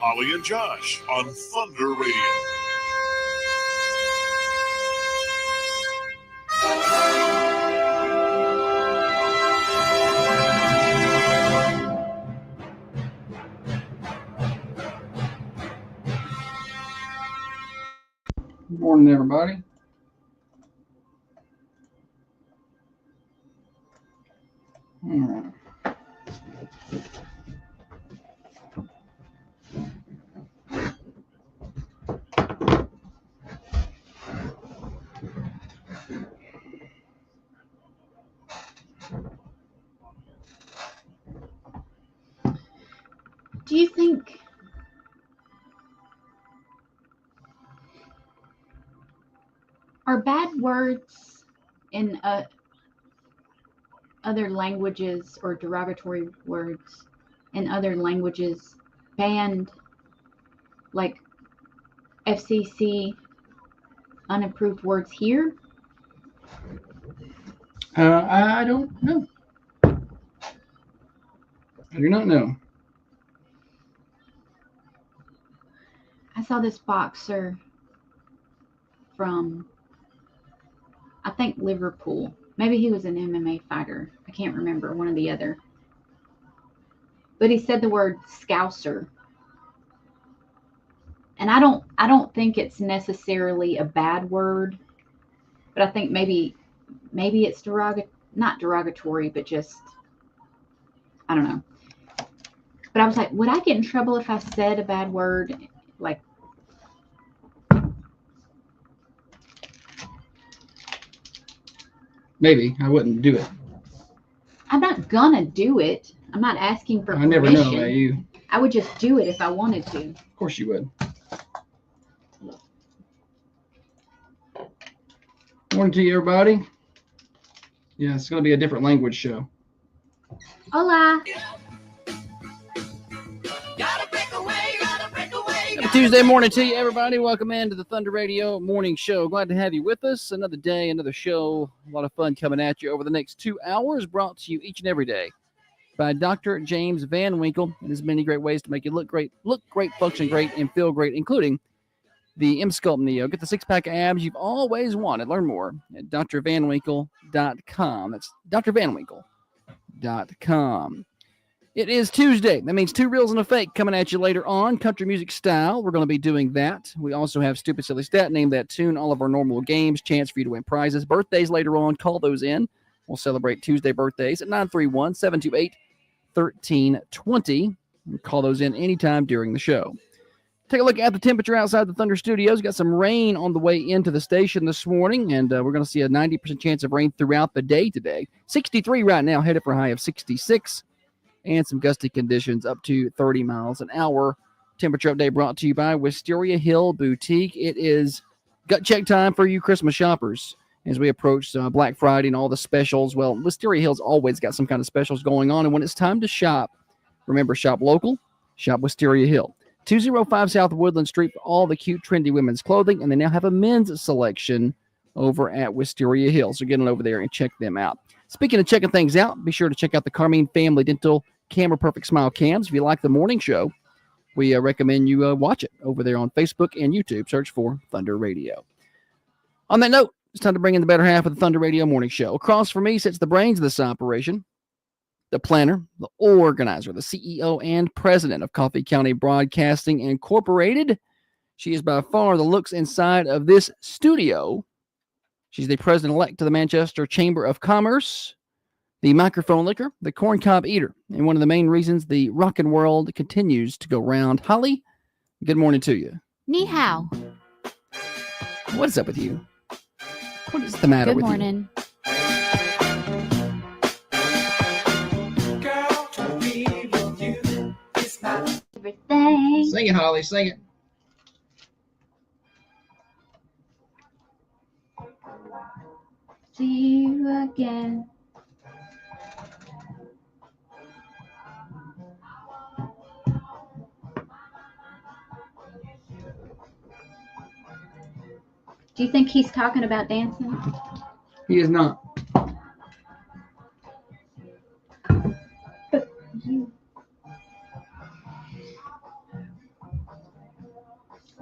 Holly and Josh on Thunder Radio. Good morning, everybody. Do you think are bad words in other languages or derogatory words in other languages banned, like FCC unapproved words here? I don't know. I do not know. I saw this boxer from, I think, Liverpool. Maybe he was an MMA fighter. I can't remember, one or the other. But he said the word scouser. And I don't think it's necessarily a bad word, but I think maybe it's not derogatory, but just, I don't know. But I was like, would I get in trouble if I said a bad word? Like, Maybe. I wouldn't do it. I'm not gonna do it. I'm not asking for permission. I never know about you. I would just do it if I wanted to. Of course you would. Morning to you, everybody. Yeah, it's going to be a different language show. Hola. Happy Tuesday morning to you, everybody. Welcome into the Thunder Radio Morning Show. Glad to have you with us. Another day, another show. A lot of fun coming at you over the next 2 hours, brought to you each and every day by Dr. James Van Winkle. And there's many great ways to make you look great, function great, and feel great, including the M-Sculpt Neo. Get the six-pack of abs you've always wanted. Learn more at drvanwinkle.com. That's drvanwinkle.com. It is Tuesday. That means two reels and a fake coming at you later on, country music style. We're going to be doing that. We also have Stupid Silly Stat, Name That Tune, all of our normal games, chance for you to win prizes. Birthdays later on, call those in. We'll celebrate Tuesday birthdays at 931-728-1320. Call those in anytime during the show. Take a look at the temperature outside the Thunder Studios. We've got some rain on the way into the station this morning, and we're going to see a 90% chance of rain throughout the day today. 63 right now, headed for a high of 66. And some gusty conditions up to 30 miles an hour. Temperature update brought to you by Wisteria Hill Boutique. It is gut check time for you Christmas shoppers as we approach Black Friday and all the specials. Well, Wisteria Hill's always got some kind of specials going on. And when it's time to shop, remember, shop local, shop Wisteria Hill. 205 South Woodland Street for all the cute, trendy women's clothing. And they now have a men's selection over at Wisteria Hill. So get on over there and check them out. Speaking of checking things out, be sure to check out the Carmine Family Dental Camera Perfect Smile Cams. If you like the morning show, we recommend you watch it over there on Facebook and YouTube. Search for Thunder Radio. On that note, it's time to bring in the better half of the Thunder Radio Morning Show. Across from me sits the brains of this operation, the planner, the organizer, the CEO and president of Coffee County Broadcasting Incorporated. She is by far the looks inside of this studio. She's the president-elect of the Manchester Chamber of Commerce, the microphone licker, the corncob eater, and one of the main reasons the rockin' world continues to go round. Holly, good morning to you. Ni hao. What's up with you? What is the matter with you? Good morning. Everything. Sing it, Holly. Sing it. See you again. Do you think he's talking about dancing? He is not.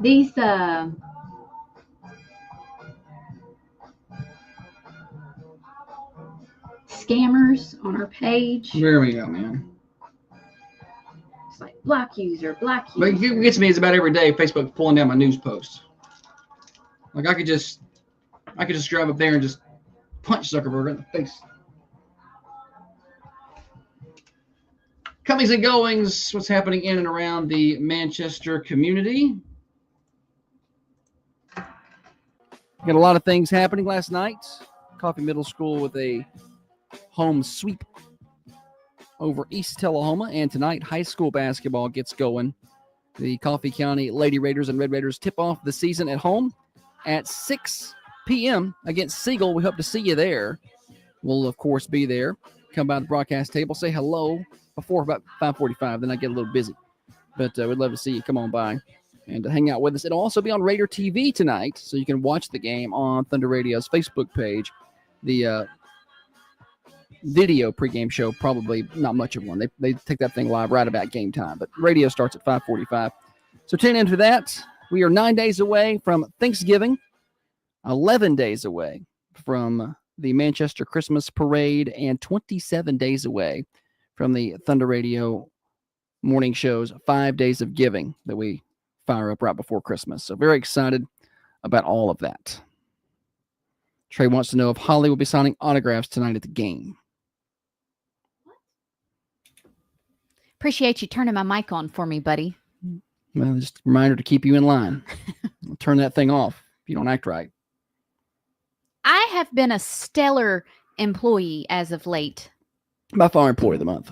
These scammers on our page. There we go, man. It's like black user. But what gets me is about every day Facebook pulling down my news posts. Like I could just drive up there and just punch Zuckerberg in the face. Comings and goings, what's happening in and around the Manchester community. Got a lot of things happening last night. Coffee Middle School with a home sweep over East Tullahoma, and tonight high school basketball gets going. The Coffee County Lady Raiders and Red Raiders tip off the season at home at 6 p.m. against Siegel. We hope to see you there. We'll, of course, be there. Come by the broadcast table, say hello before about 5:45. Then I get a little busy. But we'd love to see you. Come on by and hang out with us. It'll also be on Raider TV tonight, so you can watch the game on Thunder Radio's Facebook page. The video pregame show, probably not much of one. They take that thing live right about game time, but radio starts at 5:45. So tune in for that. We are 9 days away from Thanksgiving, 11 days away from the Manchester Christmas Parade, and 27 days away from the Thunder Radio morning shows, 5 days of giving that we fire up right before Christmas. So very excited about all of that. Trey wants to know if Holly will be signing autographs tonight at the game. Appreciate you turning my mic on for me, buddy. Well, just a reminder to keep you in line. I'll turn that thing off if you don't act right. I have been a stellar employee as of late. By far employee of the month.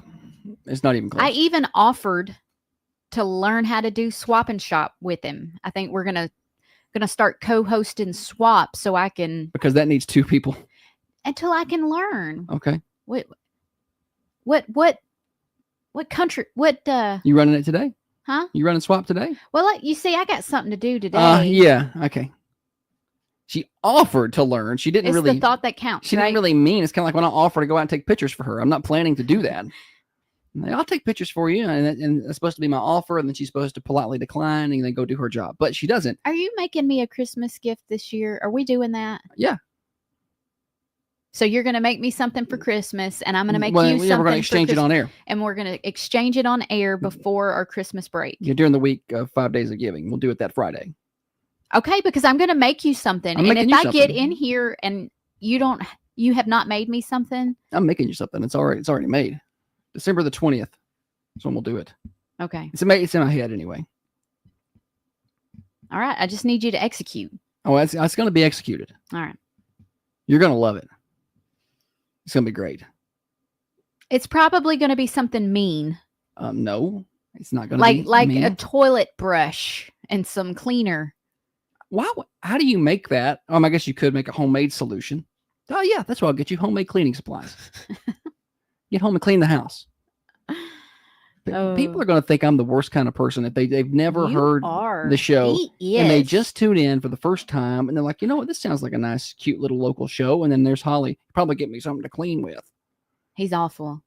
It's not even close. I even offered to learn how to do swap and shop with him. I think we're gonna start co-hosting swap so I can, because that needs two people. until I can learn. Okay. What country? You running it today? Huh? You running swap today? Well, you see, I got something to do today. Yeah. Okay. She offered to learn. She didn't It's really. the thought that counts. She right? didn't really mean. It's kind of like when I offer to go out and take pictures for her. I'm not planning to do that. I'll take pictures for you, and it's supposed to be my offer, and then she's supposed to politely decline and then go do her job. But she doesn't. Are you making me a Christmas gift this year? Are we doing that? Yeah. So you're going to make me something for Christmas, and I'm going to make Well, you yeah, something we're going to exchange it on air. And we're going to exchange it on air before our Christmas break. Yeah, during the week of 5 days of giving. We'll do it that Friday. Okay, because I'm going to make you something. I'm And making if you I get something. in here and you have not made me something. I'm making you something. It's already made. December the 20th. That's when we'll do it. Okay. It's in my head anyway. All right. I just need you to execute. Oh, it's going to be executed. All right. You're going to love it. It's going to be great. It's probably going to be something mean. No, it's not going to be Like mean. a toilet brush and some cleaner. Wow. How do you make that? I guess you could make a homemade solution. Oh, yeah. That's what I'll get you. Homemade cleaning supplies. Get home and clean the house. People are going to think I'm the worst kind of person if they've never heard the show and they just tune in for the first time and they're like, you know what, this sounds like a nice, cute little local show. And then there's Holly. Probably get me something to clean with. He's awful.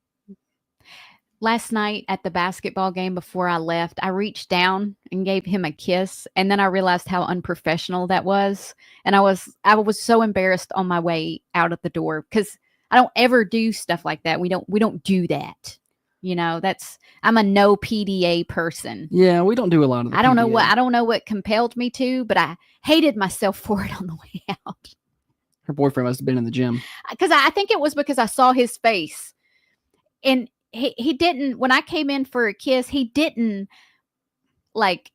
Last night at the basketball game before I left, I reached down and gave him a kiss, and then I realized how unprofessional that was. And I was so embarrassed on my way out of the door because I don't ever do stuff like that. We don't do that. You know, I'm a no PDA person. Yeah, we don't do a lot of that. I don't know what compelled me to, but I hated myself for it on the way out. Her boyfriend must have been in the gym. Because I think it was because I saw his face. And he didn't, when I came in for a kiss, he didn't like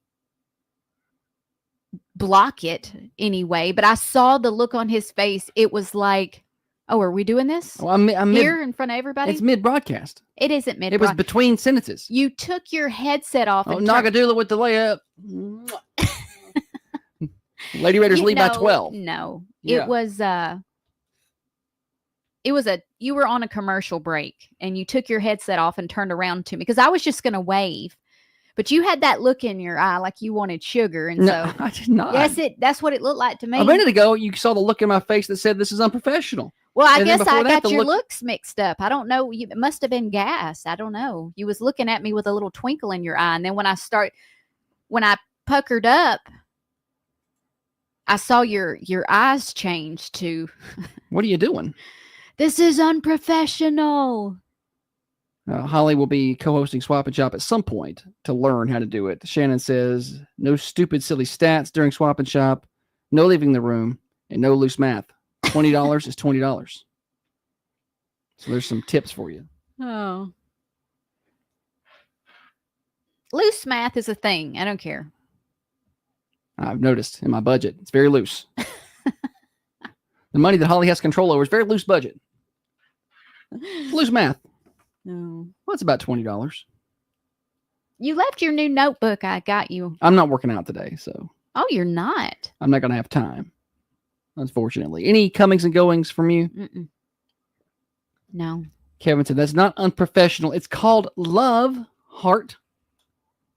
block it anyway, but I saw the look on his face. It was like, oh, are we doing this? Well, I'm here in front of everybody? It's mid-broadcast. It isn't mid-broadcast. It was between sentences. You took your headset off. Oh, Nagadula with the layup. Lady Raiders lead by 12. No, Yeah. You were on a commercial break and you took your headset off and turned around to me because I was just going to wave, but you had that look in your eye like you wanted sugar. And No, I did not. That's what it looked like to me. A minute ago, you saw the look in my face that said this is unprofessional. Well, I And then guess before I that, got the your look- looks mixed up. I don't know. It must have been gas. I don't know. You was looking at me with a little twinkle in your eye. And then when I puckered up, I saw your eyes change to, What are you doing? this is unprofessional. Holly will be co-hosting Swap and Shop at some point to learn how to do it. Shannon says, no stupid, silly stats during Swap and Shop, no leaving the room, and no loose math. $20 is $20. So there's some tips for you. Oh. Loose math is a thing. I don't care. I've noticed in my budget, it's very loose. The money that Holly has control over is very loose budget. It's loose math. No. Well, it's about $20. You left your new notebook I got you. I'm not working out today, so Oh, you're not. I'm not going to have time, unfortunately. Any comings and goings from you? Mm-mm. No. Kevin said, that's not unprofessional. It's called love, heart.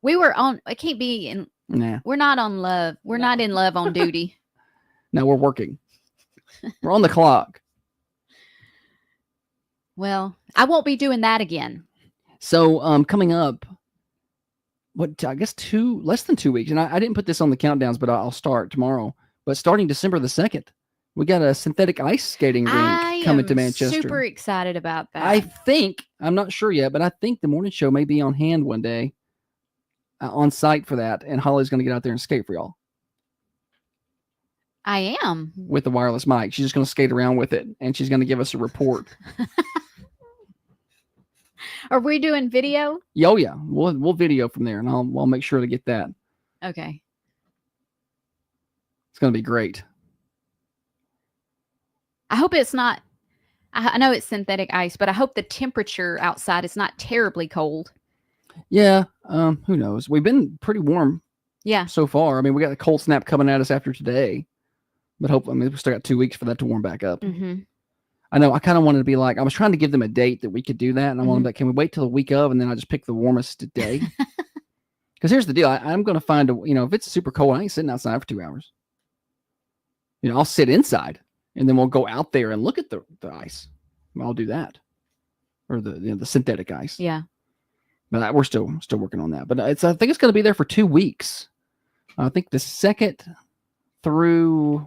We were on, it can't be in, Nah, we're not on love. We're not in love on duty. no, we're working. We're on the clock. Well, I won't be doing that again. So coming up, I guess less than 2 weeks. And I didn't put this on the countdowns, but I'll start tomorrow. But starting December the 2nd, we got a synthetic ice skating rink coming to Manchester. Super excited about that. I think, I'm not sure yet, but I think the morning show may be on hand one day on site for that. And Holly's going to get out there and skate for y'all I am. with the wireless mic. She's just going to skate around with it and she's going to give us a report. Are we doing video? Oh yeah, we'll video from there and I'll make sure to get that. Okay. It's going to be great. I hope it's not, I know it's synthetic ice, but I hope the temperature outside is not terribly cold. Yeah. Who knows? We've been pretty warm Yeah. so far. I mean, we got a cold snap coming at us after today, but we still got 2 weeks for that to warm back up. Mm-hmm. I know. I kind of wanted to be like, I was trying to give them a date that we could do that. And I wanted to be like, can we wait till the week of? And then I just pick the warmest day. Because here's the deal. I'm going to find if it's super cold, I ain't sitting outside for 2 hours. I'll sit inside and then we'll go out there and look at the ice. I'll do that. Or the synthetic ice. Yeah. But we're still working on that. But I think it's going to be there for 2 weeks. I think the 2nd through,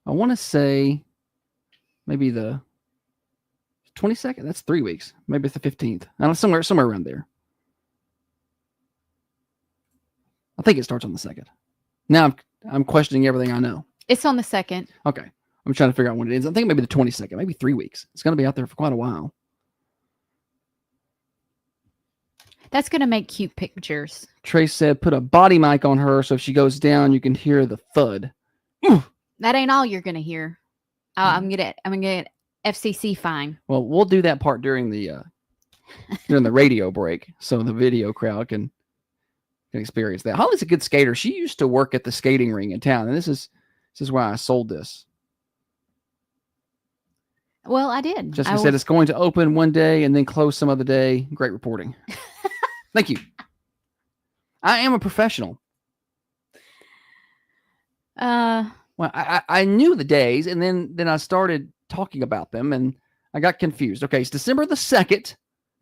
I want to say maybe the 22nd. That's 3 weeks. Maybe it's the 15th. I don't know, somewhere around there. I think it starts on the 2nd. Now I'm questioning everything I know. It's on the 2nd. Okay. I'm trying to figure out when it ends. I think maybe the 22nd, maybe 3 weeks. It's going to be out there for quite a while. That's going to make cute pictures. Trace said, put a body mic on her so if she goes down, you can hear the thud. That ain't all you're going to hear. I'm going to get FCC fine. Well, we'll do that part during the radio break so the video crowd can experience that. Holly's a good skater. She used to work at the skating ring in town, and this is why I sold this. Well, I did. Jessica said it's going to open one day and then close some other day. Great reporting. Thank you. I am a professional. Well, I knew the days, and then I started talking about them, and I got confused. Okay, it's December the 2nd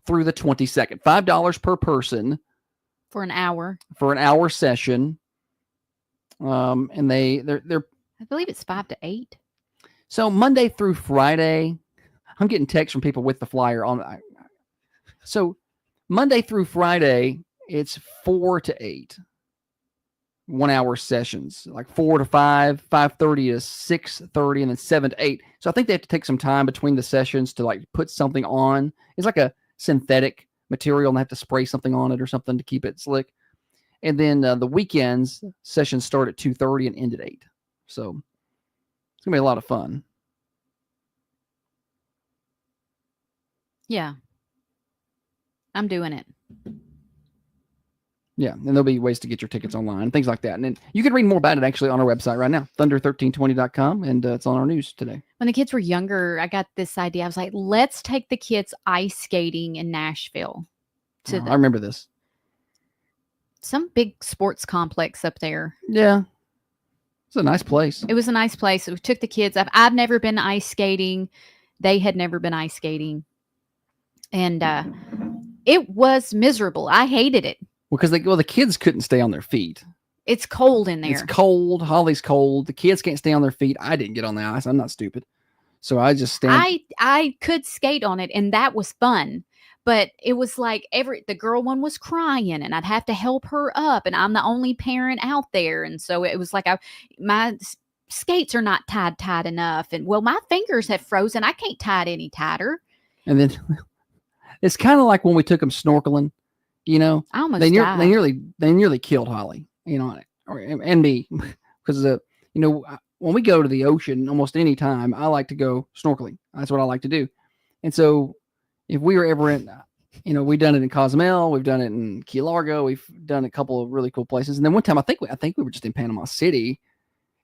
through the 22nd. $5 per person for an hour. For an hour session. And they're I believe it's 5 to 8. So Monday through Friday, I'm getting texts from people with the flyer on. So Monday through Friday, it's 4 to 8. 1 hour sessions, like 4 to 5, 5:30 to 6:30, and then 7 to 8. So I think they have to take some time between the sessions to like put something on. It's like a synthetic material and they have to spray something on it or something to keep it slick. And then the weekends sessions start at 2:30 and end at 8. So it's gonna be a lot of fun. Yeah. I'm doing it. Yeah, and there'll be ways to get your tickets online, things like that. And then you can read more about it actually on our website right now, thunder1320.com, and it's on our news today. When the kids were younger, I got this idea. I was like, let's take the kids ice skating in Nashville. I remember this. Some big sports complex up there. Yeah. It's a nice place. It was a nice place. We took the kids. I've never been ice skating. They had never been ice skating. And it was miserable. I hated it. Well, because the kids couldn't stay on their feet. It's cold in there. It's cold. Holly's cold. The kids can't stay on their feet. I didn't get on the ice. I'm not stupid. So I just stand. I could skate on it, and that was fun. But it was like the girl one was crying, and I'd have to help her up, and I'm the only parent out there, and so it was like my skates are not tied enough, and well, my fingers have frozen. I can't tie it any tighter. And then it's kind of like when we took them snorkeling, you know. I almost they died. nearly killed Holly, you know, and me, because you know, when we go to the ocean almost any time, I like to go snorkeling. That's what I like to do, and so. If we were ever in, you know, we've done it in Cozumel, we've done it in Key Largo, we've done a couple of really cool places. And then one time, I think we were just in Panama City,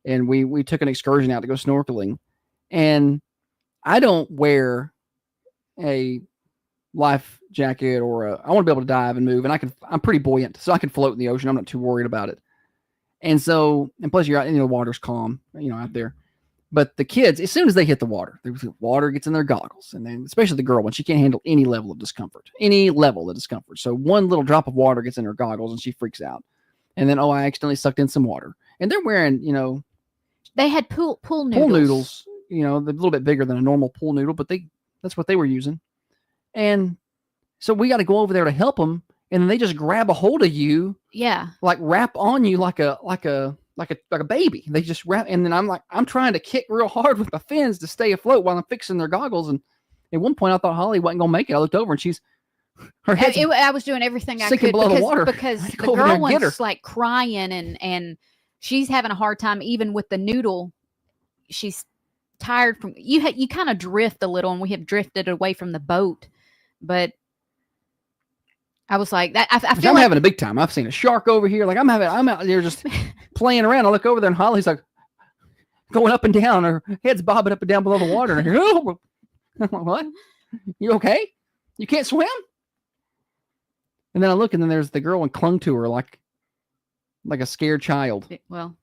and we took an excursion out to go snorkeling. And I don't wear a life jacket or I want to be able to dive and move, and I'm pretty buoyant, so I can float in the ocean. I'm not too worried about it. And so, and plus you're out, you know, the water's calm, you know, out there. But the kids, as soon as they hit the water gets in their goggles. And then especially the girl, when she can't handle any level of discomfort. So one little drop of water gets in her goggles and she freaks out. And then, I accidentally sucked in some water. And they're wearing, you know. They had pool noodles. Pool noodles, you know, they're a little bit bigger than a normal pool noodle, but that's what they were using. And so we got to go over there to help them. And then they just grab a hold of you. Yeah. Like wrap on you like a baby. They just wrap, and then I'm trying to kick real hard with my fins to stay afloat while I'm fixing their goggles. And at one point I thought Holly wasn't gonna make it. I looked over and her head. I was doing everything I sinking could below the water because the girl one's like crying and she's having a hard time even with the noodle. She's tired from you kind of drift a little, and we have drifted away from the boat, but. I was like that. I feel I'm like having a big time. I've seen a shark over here. Like I'm out there just playing around. I look over there and Holly's like going up and down. Her head's bobbing up and down below the water. And I hear, oh, I'm like, what? You okay? You can't swim? And then I look, and then there's the girl and clung to her like a scared child. Well,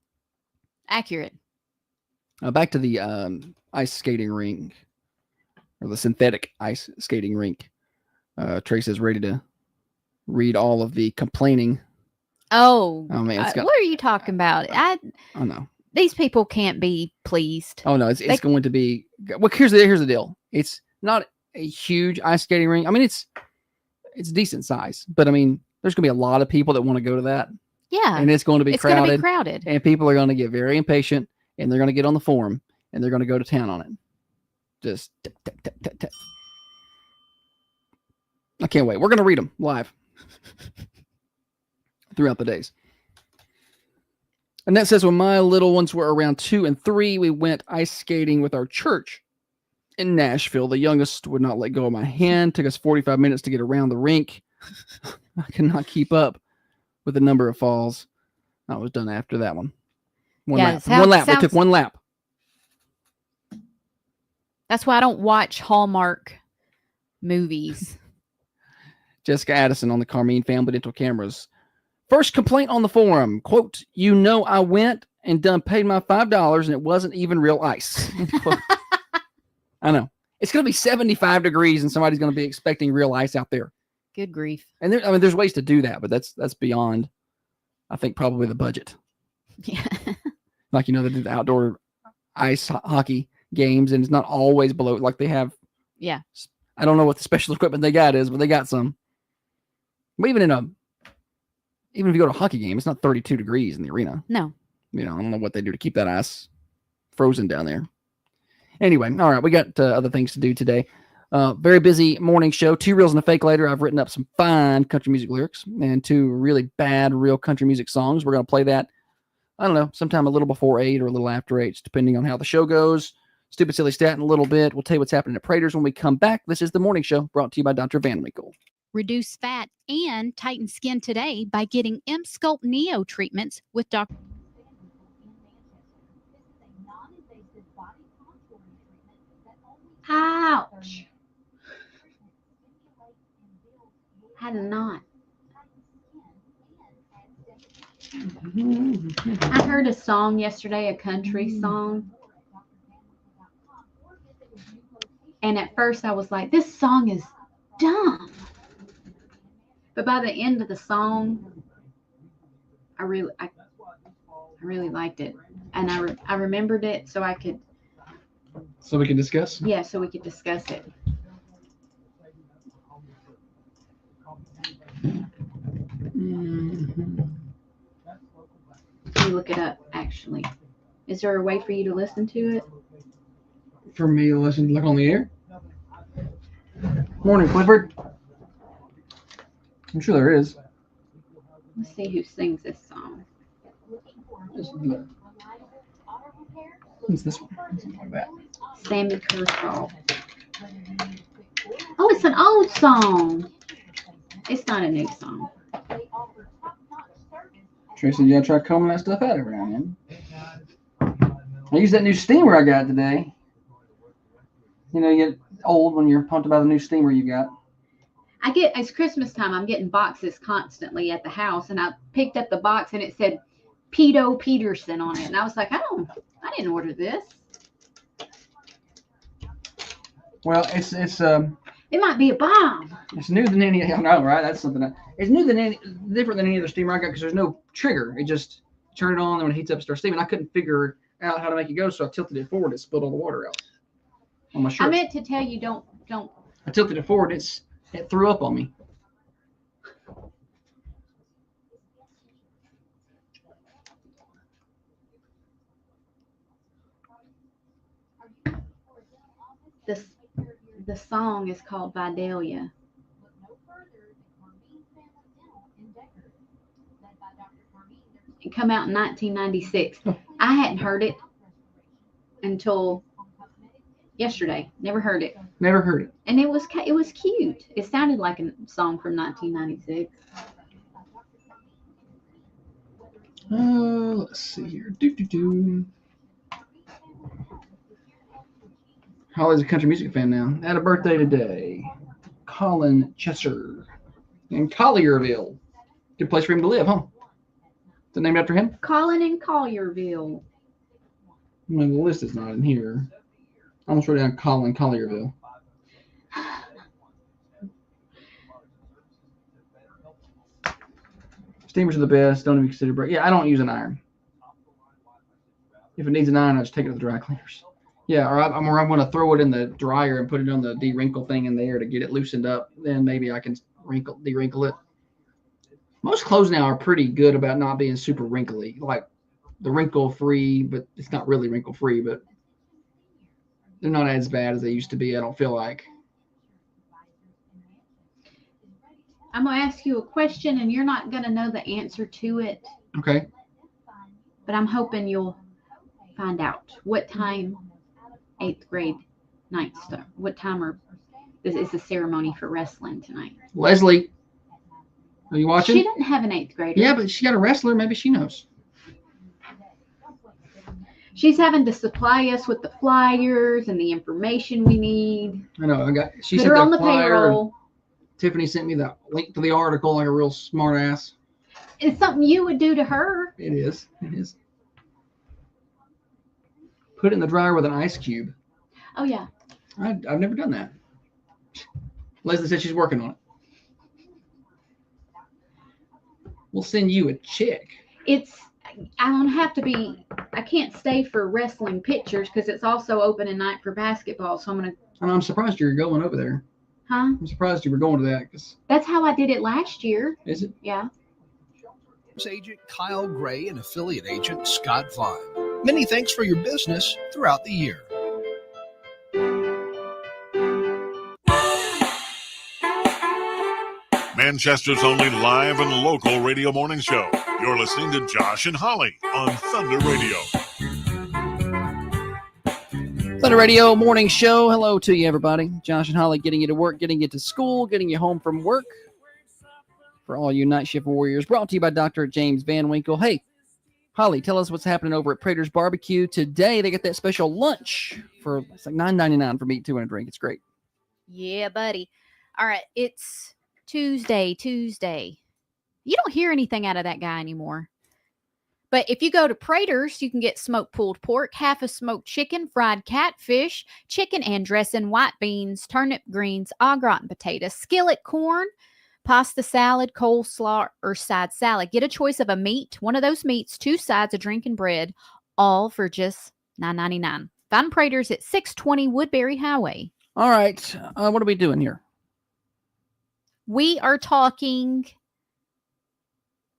accurate. Back to the ice skating rink, or the synthetic ice skating rink. Trace is ready to read all of the complaining. Oh man, what are you talking about? I know these people can't be pleased. Oh no, it's going to be. Well, here's the deal. It's not a huge ice skating rink. I mean, it's decent size, but I mean, there's going to be a lot of people that want to go to that. Yeah, and it's going to be crowded. Going to be crowded, and people are going to get very impatient, and they're going to get on the forum, and they're going to go to town on it. Just. I can't wait. We're going to read them live throughout the days. And that says, when my little ones were around 2 and 3, we went ice skating with our church in Nashville. The youngest would not let go of my hand. Took us 45 minutes to get around the rink. I could not keep up with the number of falls. I was done after that one. One lap. We took one lap. That's why I don't watch Hallmark movies. Jessica Addison on the Carmine Family Dental Cameras. First complaint on the forum. Quote, I went and paid my $5 and it wasn't even real ice. I know. It's going to be 75 degrees and somebody's going to be expecting real ice out there. Good grief. And there's ways to do that, but that's beyond, I think, probably the budget. Yeah. Like, they do the outdoor ice hockey games, and it's not always below, like they have. Yeah. I don't know what the special equipment they got is, but they got some. But even if you go to a hockey game, it's not 32 degrees in the arena. No. I don't know what they do to keep that ice frozen down there. Anyway, all right, we got other things to do today. Very busy morning show. 2 reels and a fake later. I've written up some fine country music lyrics and 2 really bad real country music songs. We're going to play that, I don't know, sometime a little before 8 or a little after 8, depending on how the show goes. Stupid Silly Stat in a little bit. We'll tell you what's happening at Prater's when we come back. This is the morning show brought to you by Dr. Van Winkle. Reduce fat and tighten skin today by getting M-Sculpt Neo treatments with Dr. Ouch. I did not. I heard a song yesterday, a country song. And at first I was like, this song is dumb. But by the end of the song, really liked it, and I remembered it so I could So we can discuss. so we could discuss it. Mhm. You look it up. Actually, is there a way for you to listen to it? For me to listen, look on the air. Morning, Clifford. I'm sure there is. Let's see who sings this song. What's this one? Something like that. Sammy Kershaw. Oh, it's an old song. It's not a new song. Tracy, you gotta try combing that stuff out every now and then. I use that new steamer I got today. You know, you get old when you're pumped about the new steamer you got. It's Christmas time. I'm getting boxes constantly at the house, and I picked up the box and it said Pedo Peterson on it, and I was like, I didn't order this. Well, it's It might be a bomb. It's new than any. I know, right? That's something. It's new than any, different than any other steamer I got because there's no trigger. It just turn it on, and when it heats up, it starts steaming. I couldn't figure out how to make it go, so I tilted it forward. It spilled all the water out on my shirt. I meant to tell you, don't. I tilted it forward. It threw up on me. The song is called Vidalia. It come out in 1996. I hadn't heard it until yesterday. Never heard it. Never heard it. And it was cute. It sounded like a song from 1996. Let's see here. Holly's a country music fan now. Had a birthday today. Colin Chesser in Collierville. Good place for him to live, huh? Is it named after him? Colin in Collierville. Well, the list is not in here. I almost wrote down Colin Collierville. Steamers are the best. Don't even consider break. Yeah, I don't use an iron. If it needs an iron, I just take it to the dry cleaners. Yeah, or I'm going to throw it in the dryer and put it on the de-wrinkle thing in there to get it loosened up. Then maybe I can de-wrinkle it. Most clothes now are pretty good about not being super wrinkly. Like the wrinkle-free, but it's not really wrinkle-free, but they're not as bad as they used to be, I don't feel like. I'm going to ask you a question, and you're not going to know the answer to it. Okay. But I'm hoping you'll find out. What time 8th grade night start? What time is the ceremony for wrestling tonight? Leslie, are you watching? She doesn't have an 8th grader. Yeah, but she got a wrestler. Maybe she knows. She's having to supply us with the flyers and the information we need. I know. She Put sent her on the flyer. payroll. Tiffany sent me the link to the article like a real smart ass. It's something you would do to her. It is. It is. Put it in the dryer with an ice cube. Oh, yeah. I've never done that. Leslie said she's working on it. We'll send you a check. I don't have to be, I can't stay for wrestling pictures because it's also open at night for basketball. So I'm surprised you're going over there. Huh? I'm surprised you were going to that. That's how I did it last year. Is it? Yeah. Agent Kyle Gray and affiliate agent Scott Vaughn. Many thanks for your business throughout the year. Manchester's only live and local radio morning show. You're listening to Josh and Holly on Thunder Radio. Thunder Radio morning show. Hello to you, everybody. Josh and Holly getting you to work, getting you to school, getting you home from work. For all you night shift warriors, brought to you by Dr. James Van Winkle. Hey, Holly, tell us what's happening over at Prater's Barbecue today. They got that special lunch for it's like $9.99 for meat, 2 and a drink. It's great. Yeah, buddy. All right, it's Tuesday. You don't hear anything out of that guy anymore. But if you go to Prater's, you can get smoked pulled pork, half a smoked chicken, fried catfish, chicken and dressing, white beans, turnip greens, au gratin potatoes, skillet corn, pasta salad, coleslaw, or side salad. Get a choice of a meat, one of those meats, 2 sides, a drink, and bread, all for just $9.99. Find Prater's at 620 Woodbury Highway. All right. What are we doing here? We are talking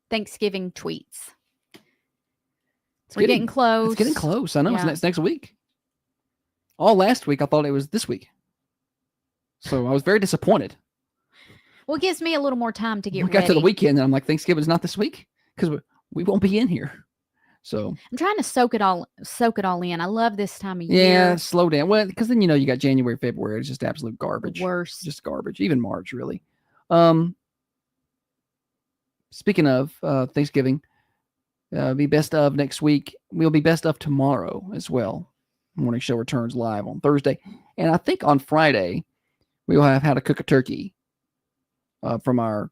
Thanksgiving tweets. We're getting close. It's getting close. I know Yeah. it's next week. All last week, I thought it was this week. So I was very disappointed. Well, it gives me a little more time to get We ready. got to the weekend, and I'm like, Thanksgiving's not this week because we won't be in here. So I'm trying to soak it all in. I love this time of yeah, year. slow down. Well, because then you got January, February. It's just absolute garbage. The worst. Just garbage. Even March, really. Speaking of Thanksgiving, be best of next week. We'll be best of tomorrow as well. Morning show returns live on Thursday, and I think on Friday we will have how to cook a turkey from our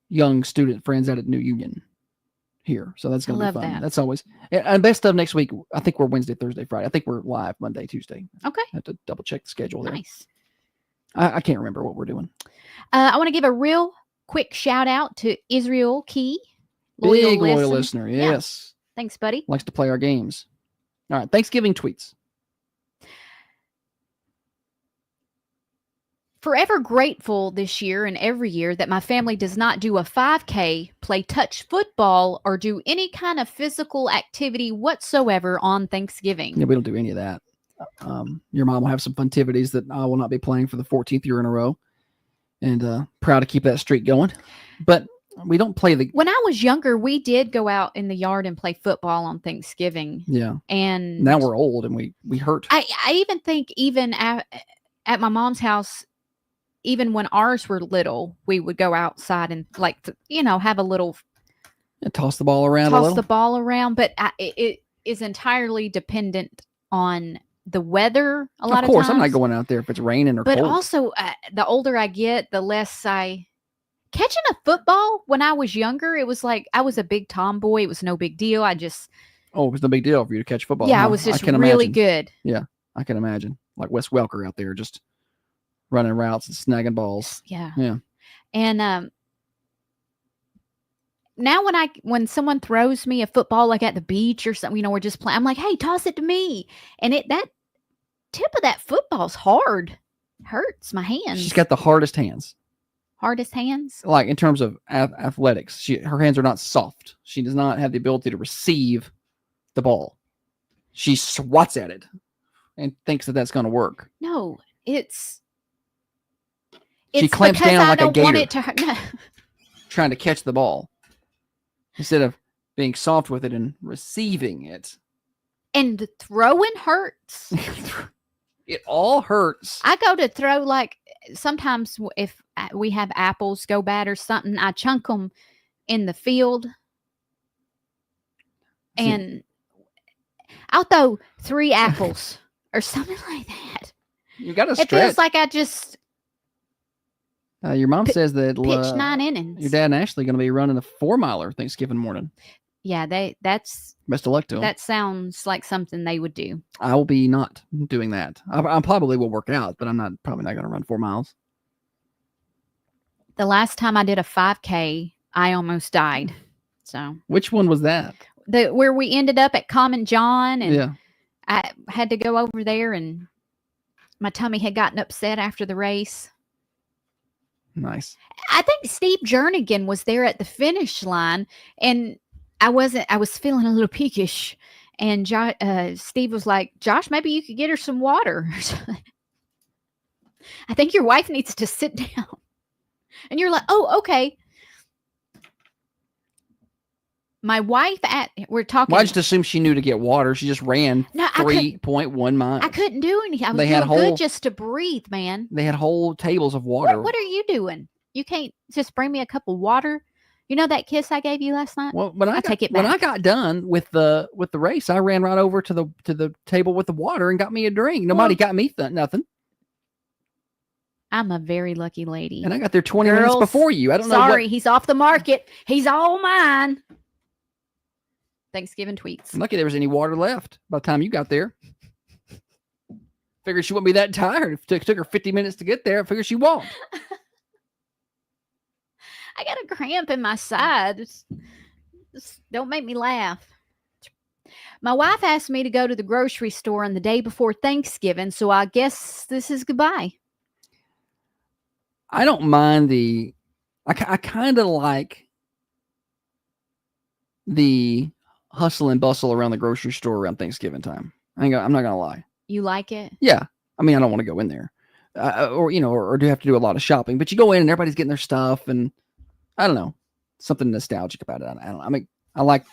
young student friends out at New Union here. So that's going to be fun. That. That's always and best of next week. I think we're Wednesday, Thursday, Friday. I think we're live Monday, Tuesday. Okay. I have to double check the schedule there. Nice. I can't remember what we're doing. I want to give a real quick shout out to Israel Key. Big loyal listener. Yes. Thanks, buddy. Likes to play our games. All right. Thanksgiving tweets. Forever grateful this year and every year that my family does not do a 5K, play touch football, or do any kind of physical activity whatsoever on Thanksgiving. Yeah, we don't do any of that. Your mom will have some funtivities that I will not be playing for the 14th year in a row. And proud to keep that streak going. But we don't play the... When I was younger, we did go out in the yard and play football on Thanksgiving. Yeah. And now we're old and we hurt. I even think even at my mom's house, even when ours were little, we would go outside and have a little... And toss the ball around a little. Toss the ball around. But it is entirely dependent on the weather a lot of times. Of course, I'm not going out there if it's raining or cold. But also, the older I get, the less I... Catching a football when I was younger, it was like I was a big tomboy. It was no big deal. Oh, it was no big deal for you to catch football. Yeah, huh? I was just can really imagine. good. Yeah, I can imagine. Like Wes Welker out there just running routes and snagging balls. Yeah. Yeah. And now when someone throws me a football like at the beach or something, we're just playing, I'm like, hey, toss it to me. And that tip of that football's hard. Hurts my hands. She's got the hardest hands. Hardest hands? Like in terms of athletics, her hands are not soft. She does not have the ability to receive the ball. She swats at it and thinks that that's going to work. No, she clamps down like a gator. Want it to hurt. No. Trying to catch the ball instead of being soft with it and receiving it. And the throwing hurts. It all hurts. I go to throw sometimes if we have apples go bad or something, I chunk them in the field. And I'll throw 3 apples or something like that. You got to stretch. It feels like I just... your mom says that pitch 9 innings. Your dad and Ashley are going to be running a 4-miler Thanksgiving morning. Yeah, that's best of luck to them. That sounds like something they would do. I will be not doing that. I probably will work out, but I'm probably not going to run 4 miles. The last time I did a 5K, I almost died. So which one was that? Where we ended up at Common John, and yeah. I had to go over there, and my tummy had gotten upset after the race. Nice. I think Steve Jernigan was there at the finish line, and I was feeling a little peakish, and Steve was like, Josh, maybe you could get her some water. I think your wife needs to sit down. And you're like, oh, okay. My wife we're talking. Well, I just assumed she knew to get water. She just ran 3.1 miles. I couldn't do anything. I was good just to breathe, man. They had whole tables of water. What are you doing? You can't just bring me a cup of water. You know that kiss I gave you last night? Well, I take it back. When I got done with the race, I ran right over to the table with the water and got me a drink. Nobody got me nothing. I'm a very lucky lady. And I got there 20 minutes before you. I don't know. Sorry, he's off the market. He's all mine. Thanksgiving tweets. I'm lucky there was any water left by the time you got there. Figured she wouldn't be that tired. It took her 50 minutes to get there. I figured she won't. I got a cramp in my side. Just don't make me laugh. My wife asked me to go to the grocery store on the day before Thanksgiving, so I guess this is goodbye. I don't mind I kind of like the hustle and bustle around the grocery store around Thanksgiving time. I'm not going to lie. You like it? Yeah. I mean, I don't want to go in there. Or do have to do a lot of shopping, but you go in and everybody's getting their stuff, and I don't know, something nostalgic about it. I don't know. I mean, I like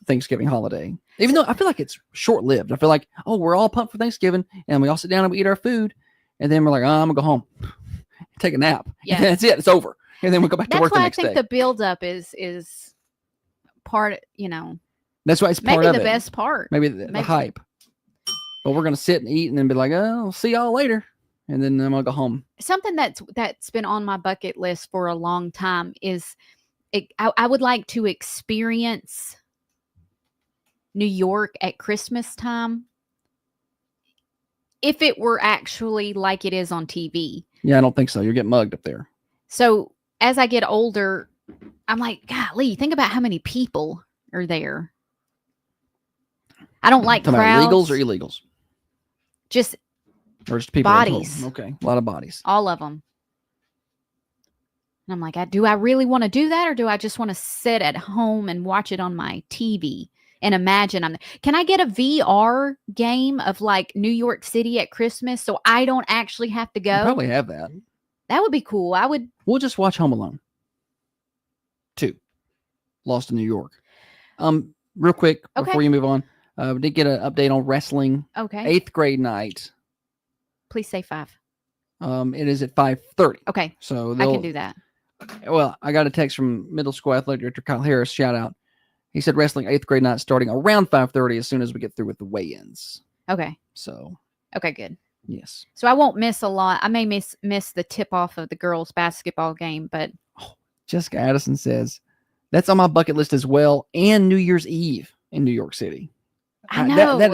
Thanksgiving holiday, even though I feel like it's short lived. I feel like, oh, we're all pumped for Thanksgiving, and we all sit down and we eat our food, and then we're like, oh, I'm gonna go home, take a nap. Yeah, that's it. It's over, and then we go back to work the next day. That's why I think the build up is part. That's why it's part maybe of the it. best part. Maybe the hype. But we're gonna sit and eat, and then be like, oh, I'll see y'all later. And then I'm gonna go home. Something that's been on my bucket list for a long time is I would like to experience New York at Christmas time if it were actually like it is on TV. Yeah, I don't think so. You'll get mugged up there. So as I get older, I'm like, golly, think about how many people are there. I don't like crowds. Legals or illegals? Just or just people. Bodies. Okay, a lot of bodies. All of them. And I'm like, do I really want to do that, or do I just want to sit at home and watch it on my TV and imagine Can I get a VR game of like New York City at Christmas so I don't actually have to go? You probably have that. That would be cool. We'll just watch Home Alone 2, Lost in New York. Real quick before you move on, we did get an update on wrestling. Okay. 8th grade night. Please say 5. It is at 5:30. Okay. So I can do that. Well, I got a text from middle school athletic director Kyle Harris. Shout out. He said wrestling 8th grade night starting around 5:30 as soon as we get through with the weigh-ins. Okay. So. Okay, good. Yes. So I won't miss a lot. I may miss the tip off of the girls' basketball game, but. Jessica Addison says that's on my bucket list as well, and New Year's Eve in New York City. I know that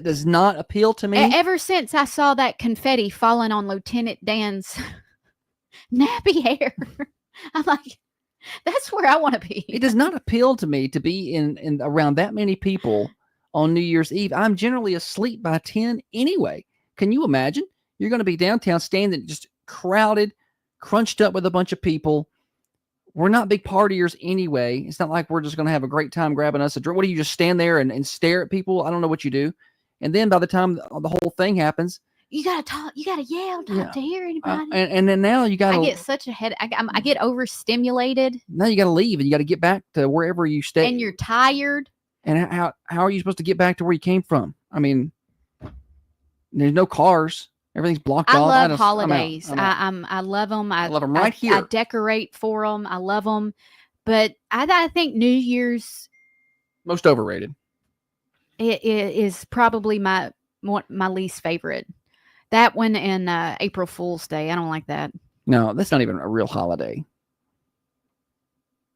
does not appeal to me. Ever since I saw that confetti falling on Lieutenant Dan's nappy hair, I'm like, that's where I want to be. It does not appeal to me to be in around that many people on New Year's Eve. I'm generally asleep by 10 anyway. Can you imagine? You're going to be downtown, standing just crowded, crunched up with a bunch of people. We're not big partiers anyway. It's not like we're just going to have a great time grabbing us a drink. What do you just stand there and stare at people? I don't know what you do. And then by the time the whole thing happens, you got to talk. You got to yell to hear anybody. And then now you got to. I get such a head. I get overstimulated. Now you got to leave and you got to get back to wherever you stay. And you're tired. And how are you supposed to get back to where you came from? I mean, there's no cars. Everything's blocked off. I love holidays. I love them. I love them right here. I decorate for them. I love them. But I think New Year's most overrated. It is probably my least favorite. That one and April Fool's Day. I don't like that. No, that's not even a real holiday.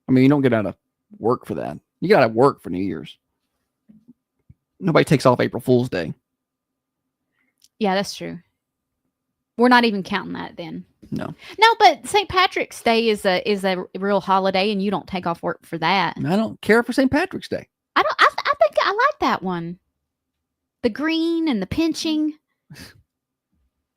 I mean, you don't get out of work for that. You got to work for New Year's. Nobody takes off April Fool's Day. Yeah, that's true. We're not even counting that then. No, but St. Patrick's Day is a real holiday, and you don't take off work for that. I don't care for St. Patrick's Day. I think I like that one. The green and the pinching.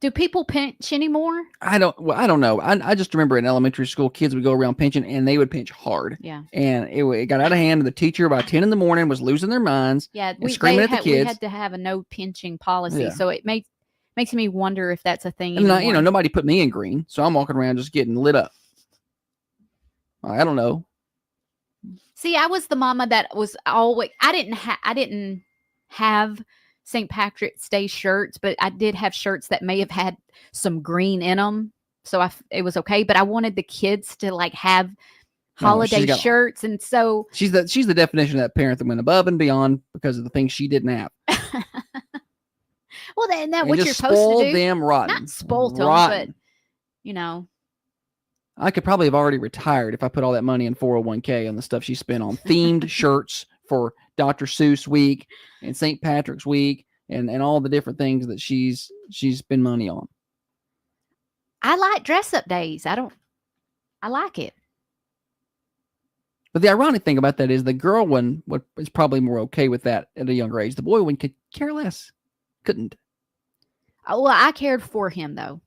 Do people pinch anymore? I don't know. I just remember in elementary school, kids would go around pinching, and they would pinch hard. Yeah. And it got out of hand. And the teacher by 10 in the morning was losing their minds. Yeah, screaming at the kids. We had to have a no pinching policy, so it makes me wonder if that's a thing. And nobody put me in green, so I'm walking around just getting lit up. I don't know. See, I was the mama that was always. I didn't have St. Patrick's Day shirts, but I did have shirts that may have had some green in them, so it was okay. But I wanted the kids to like have holiday shirts, and so she's the definition of that parent that went above and beyond because of the things she didn't have. Well, isn't that what you're supposed to do? Them rotten. Not spoil them, but I could probably have already retired if I put all that money in 401k on the stuff she spent on themed shirts for Dr. Seuss week and St. Patrick's week and all the different things that she's spent money on. I like dress up days. I like it. But the ironic thing about that is the girl one is probably more okay with that at a younger age. The boy one could care less. Couldn't. Well, I cared for him though.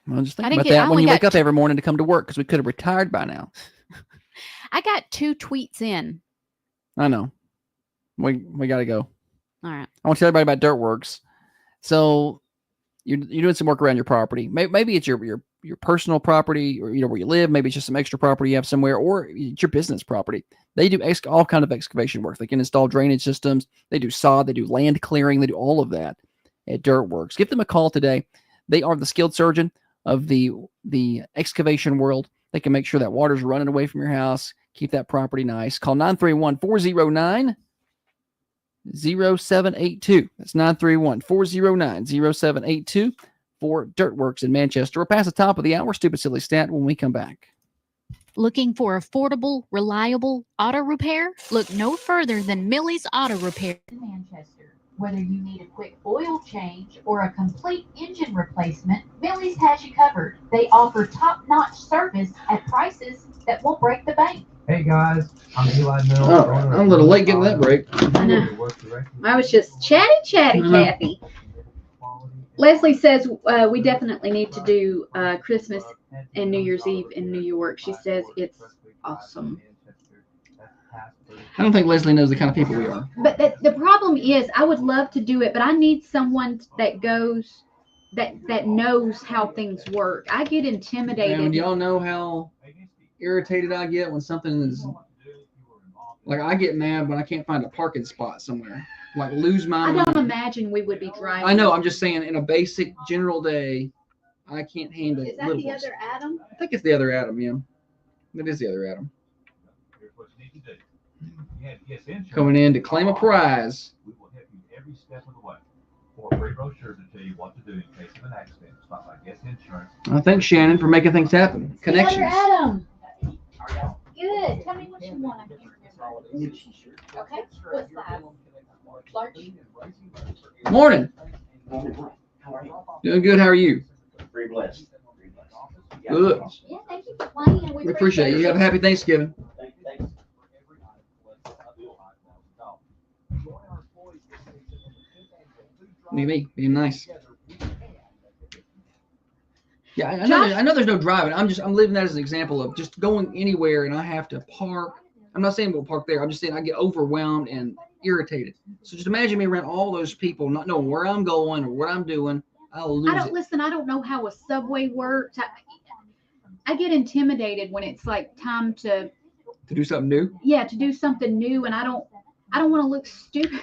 Well, just think I didn't about get- I that when only you got wake up two- every morning to come to work because we could have retired by now. I got 2 tweets in. I know. We got to go. All right. I want to tell everybody about Dirtworks. So you're doing some work around your property. Maybe it's your personal property, or where you live. Maybe it's just some extra property you have somewhere, or it's your business property. They do all kind of excavation work. They can install drainage systems. They do sod. They do land clearing. They do all of that at Dirtworks. Give them a call today. They are the skilled surgeon of the excavation world. They can make sure that water's running away from your house. Keep that property nice. Call 931-409-0782. That's 931-409-0782 for Dirtworks in Manchester. We're past the top of the hour. Stupid Silly Stat when we come back. Looking for affordable, reliable auto repair? Look no further than Millie's Auto Repair. In Manchester. Whether you need a quick oil change or a complete engine replacement, Millie's has you covered. They offer top-notch service at prices that won't break the bank. Hey guys, I'm Eli Mills. Oh, I'm a little late getting that break. I know. I was just chatty, Kathy. Leslie says we definitely need to do Christmas and New Year's Eve in New York. She says it's awesome. I don't think Leslie knows the kind of people we are. But the problem is, I would love to do it, but I need someone that goes, that knows how things work. I get intimidated. And y'all know how irritated I get when something is like, I get mad when I can't find a parking spot somewhere. Like, lose my I mind. don't imagine we would be driving. I know. I'm just saying, in a basic general day, I can't handle. Is that little the ones. other Adam? I think it's the other Adam. Yeah, it is the other Adam. Coming in to claim a prize. We will help you every step of the way. For a free brochure to tell you what to do in case of an accident, stop by Guest Insurance. I thank Shannon for making things happen. Connections. The other Adam. Good. Tell me what you want. I can't remember. Okay. What's that? Large. Morning. Doing good. How are you? Very blessed. Good. Yeah, thank you for playing. We appreciate it. You have a happy Thanksgiving. Thanks. Look at me being nice. Yeah, I know there's no driving. I'm living that as an example of just going anywhere and I have to park. I'm not saying we'll park there. I'm just saying I get overwhelmed and irritated. So just imagine me around all those people, not knowing where I'm going or what I'm doing. I'll lose it. Listen. I don't know how a subway works. I get intimidated when it's like time to To do something new. Yeah, to do something new, and I don't want to look stupid.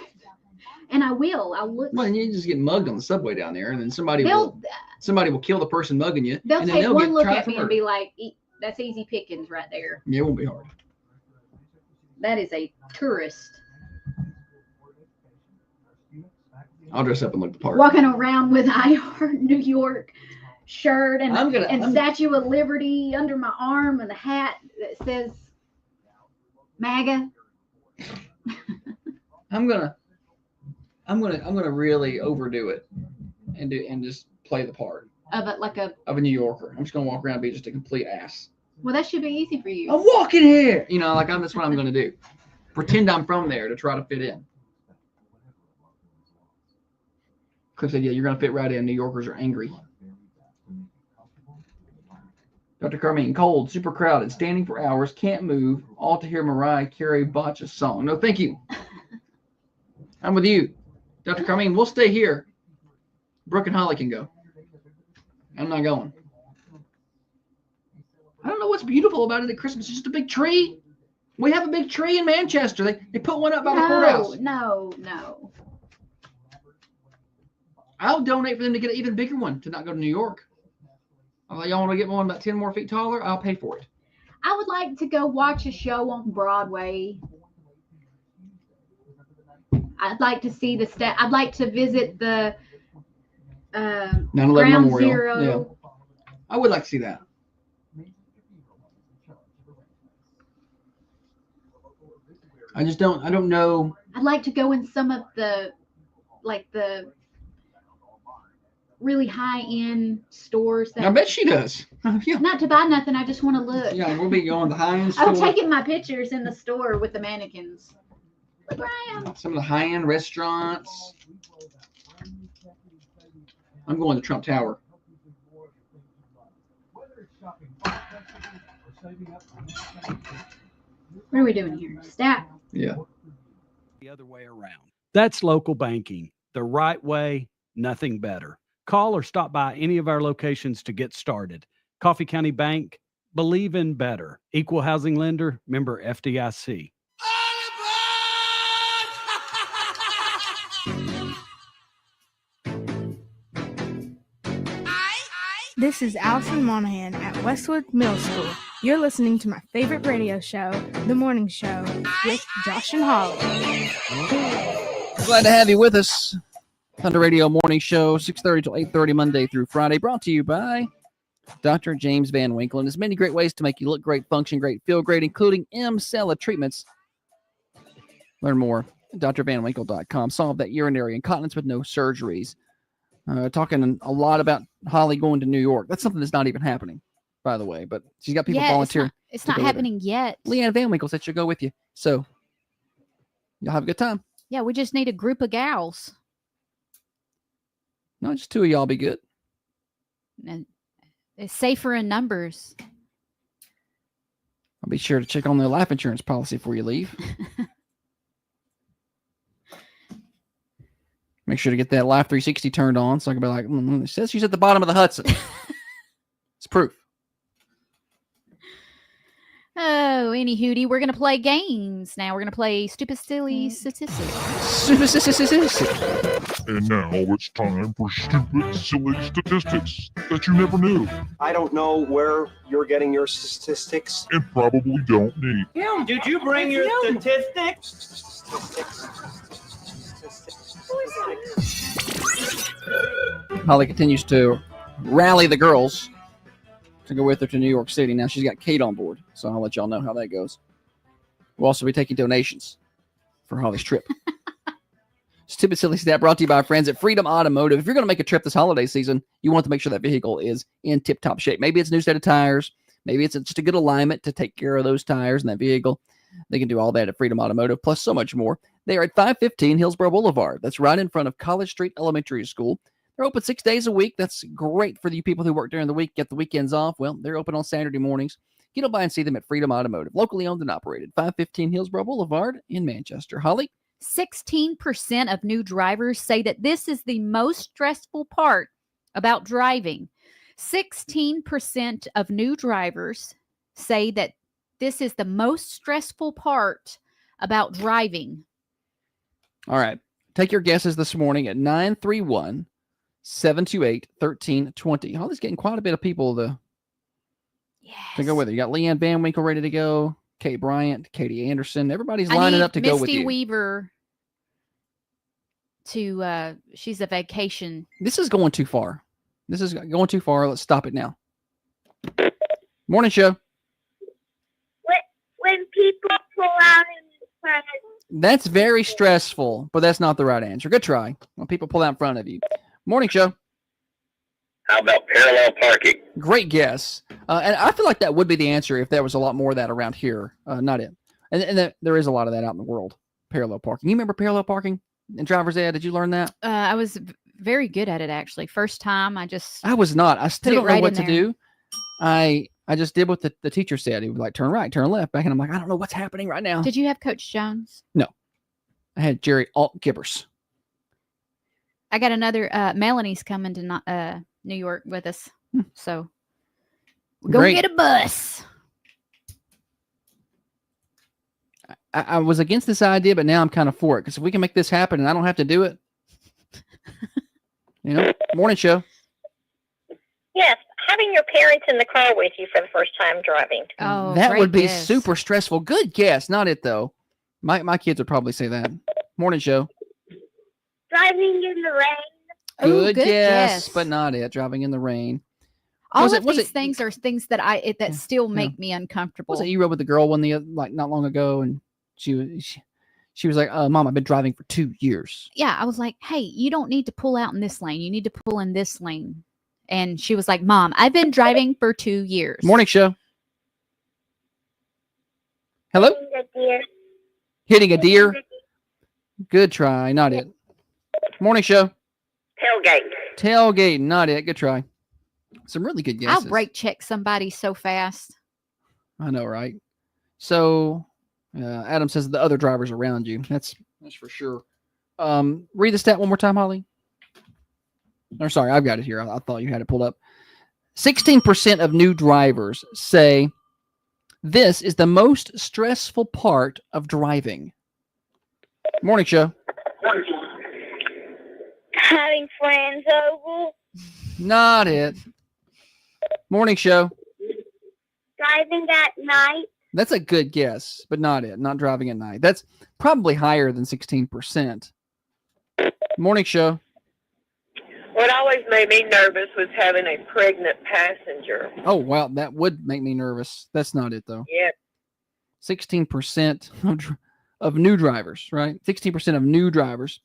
And I'll look. Well, and you just get mugged on the subway down there, and then somebody They'll will kill the person mugging you. they'll and then take they'll one get look tried at for me and murder. be like, "That's easy pickings right there. Yeah, it won't be hard. That is a tourist I'll dress up and look the part. walking around with I Heart New York shirt and I'm- Statue of Liberty under my arm and a hat that says MAGA." I'm gonna really overdo it and just play the part Of it like a of a New Yorker. I'm just gonna walk around and be just a complete ass. well, that should be easy for you. I'm walking here. That's what I'm gonna do. Pretend I'm from there to try to fit in. Cliff said, "Yeah, you're gonna fit right in. New Yorkers are angry." Dr. Carmine, cold, super crowded, standing for hours, can't move, all to hear Mariah Carey botch a song. No, thank you. I'm with you. Dr. Carmine, we'll stay here. Brooke and Holly can go. I'm not going. I don't know what's beautiful about it at Christmas. It's just a big tree. We have a big tree in Manchester. They put one up by the courthouse. No. I'll donate for them to get an even bigger one to not go to New York. I'm like, y'all want to get one about 10 more feet taller? I'll pay for it. I would like to go watch a show on Broadway. I'd like to see I'd like to visit the 9/11 Ground Memorial. Zero. Yeah. I would like to see that. I don't know. I'd like to go in some of the really high-end stores I that bet she does. Yeah. not to buy nothing. I just want to look. Yeah, we'll be going to the high-end I'm store. taking my pictures in the store with the mannequins. Look where I am. Some of the high-end restaurants. I'm going to Trump Tower. What are we doing here? Stat. Yeah. The other way around. That's local banking. The right way, nothing better. Call or stop by any of our locations to get started. Coffee County Bank, believe in better. Equal housing lender, member FDIC. This is Allison Monahan at Westwood Middle School. You're listening to my favorite radio show, The Morning Show, with Josh and Holly. Glad to have you with us. Thunder Radio Morning Show, 6:30 to 8:30 Monday through Friday, brought to you by Dr. James Van Winkle. And there's many great ways to make you look great, function great, feel great, including M-Cella treatments. Learn more at drvanwinkle.com. Solve that urinary incontinence with no surgeries. Talking a lot about Holly going to New York. That's something that's not even happening, by the way. But she's got people volunteering. It's not happening yet. Leanne Van Winkle said she'll go with you. So you'll have a good time. Yeah, we just need a group of gals. No, just two of y'all be good. And it's safer in numbers. I'll be sure to check on their life insurance policy before you leave. Make sure to get that Life 360 turned on so I can be like, it says she's at the bottom of the Hudson. It's proof. Oh, any hootie. We're going to play games now. We're going to play Stupid Silly Statistics. And now it's time for stupid, silly statistics that you never knew I don't know where you're getting your statistics. and probably don't need. Kim, did you bring your statistics? Holly continues to rally the girls to go with her to New York City. Now she's got Kate on board, so I'll let y'all know how that goes. We'll also be taking donations for Holly's trip. Stupid Silly Stat brought to you by our friends at Freedom Automotive. If you're going to make a trip this holiday season, you want to make sure that vehicle is in tip-top shape. Maybe it's a new set of tires. Maybe it's just a good alignment to take care of those tires and that vehicle. They can do all that at Freedom Automotive, plus so much more. They are at 515 Hillsborough Boulevard. That's right in front of College Street Elementary School. They're open 6 days a week. That's great for you people who work during the week, get the weekends off. Well, they're open on Saturday mornings. Get on by and see them at Freedom Automotive, locally owned and operated, 515 Hillsborough Boulevard in Manchester. Holly? 16% of new drivers say that this is the most stressful part about driving. 16% of new drivers say that this is the most stressful part about driving. All right. Take your guesses this morning at 931-728-1320. Holly's getting quite a bit of people to go with her. You got Leanne Van Winkle ready to go, Kate Bryant, Katie Anderson. Everybody's lining up to go with you. Misty Weaver to she's a vacation. This is going too far. This is going too far. Let's stop it now. Morning show. When people pull out in front of That's very stressful, but that's not the right answer. Good try. When people pull out in front of you. Morning show. How about parallel parking? Great guess. And I feel like that would be the answer if there was a lot more of that around here. Not it. And there is a lot of that out in the world. Parallel parking. You remember parallel parking in driver's ed? Did you learn that? I was very good at it, actually. First time, I was not. I still don't know what to there. do. I just did what the teacher said. He was like, turn right, turn left. Back, and I'm like, I don't know what's happening right now. Did you have Coach Jones? No. I had Jerry Alt-Gibbers. I got another. Melanie's coming to New York with us. So go Great. get a bus. I was against this idea, but now I'm kind of for it. Because if we can make this happen and I don't have to do it. Morning show. Yes, having your parents in the car with you for the first time driving. Oh, that would be super stressful. Good guess. Not it, though. My kids would probably say that. Morning show. Driving in the rain. Good guess, but not it. Driving in the rain. All of these things are things that still make me uncomfortable. Was it you rode with the girl not long ago, and she She was like, Mom, I've been driving for 2 years. Yeah, I was like, hey, you don't need to pull out in this lane. You need to pull in this lane. And she was like, Mom, I've been driving for 2 years. Morning show. Hello? Hitting a deer. Good try. Not it. Morning show. Tailgate. Tailgate. Not it. Good try. Some really good guesses. I'll brake check somebody so fast. I know, right? So, Adam says the other drivers around you. That's for sure. Read the stat one more time, Holly. Or sorry, I've got it here. I thought you had it pulled up. 16% of new drivers say this is the most stressful part of driving. Morning show. Having friends over. Not it. Morning show. Driving at night. That's a good guess, but not it. Not driving at night. That's probably higher than 16%. Morning show. What always made me nervous was having a pregnant passenger. Oh, wow. That would make me nervous. That's not it, though. Yeah. 16% of new drivers, right? 16% of new drivers.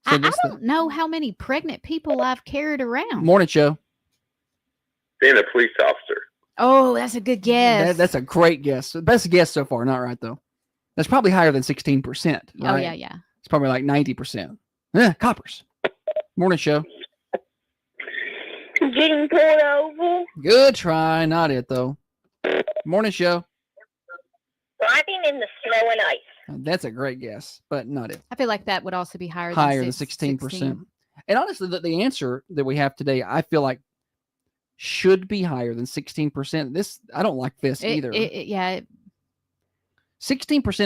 I don't know how many pregnant people I've carried around. Morning show. Being a police officer. Oh, that's a good guess. That's a great guess. Best guess so far. Not right, though. That's probably higher than 16%. Right? Oh, yeah. It's probably like 90%. Coppers. Morning show. Getting pulled over. Good try. Not it, though. Morning show. Driving in the snow and ice. That's a great guess, but not it. I feel like that would also be higher Than 16%. And honestly, the answer that we have today, I feel like should be higher than 16%. This, I don't like this either. 16%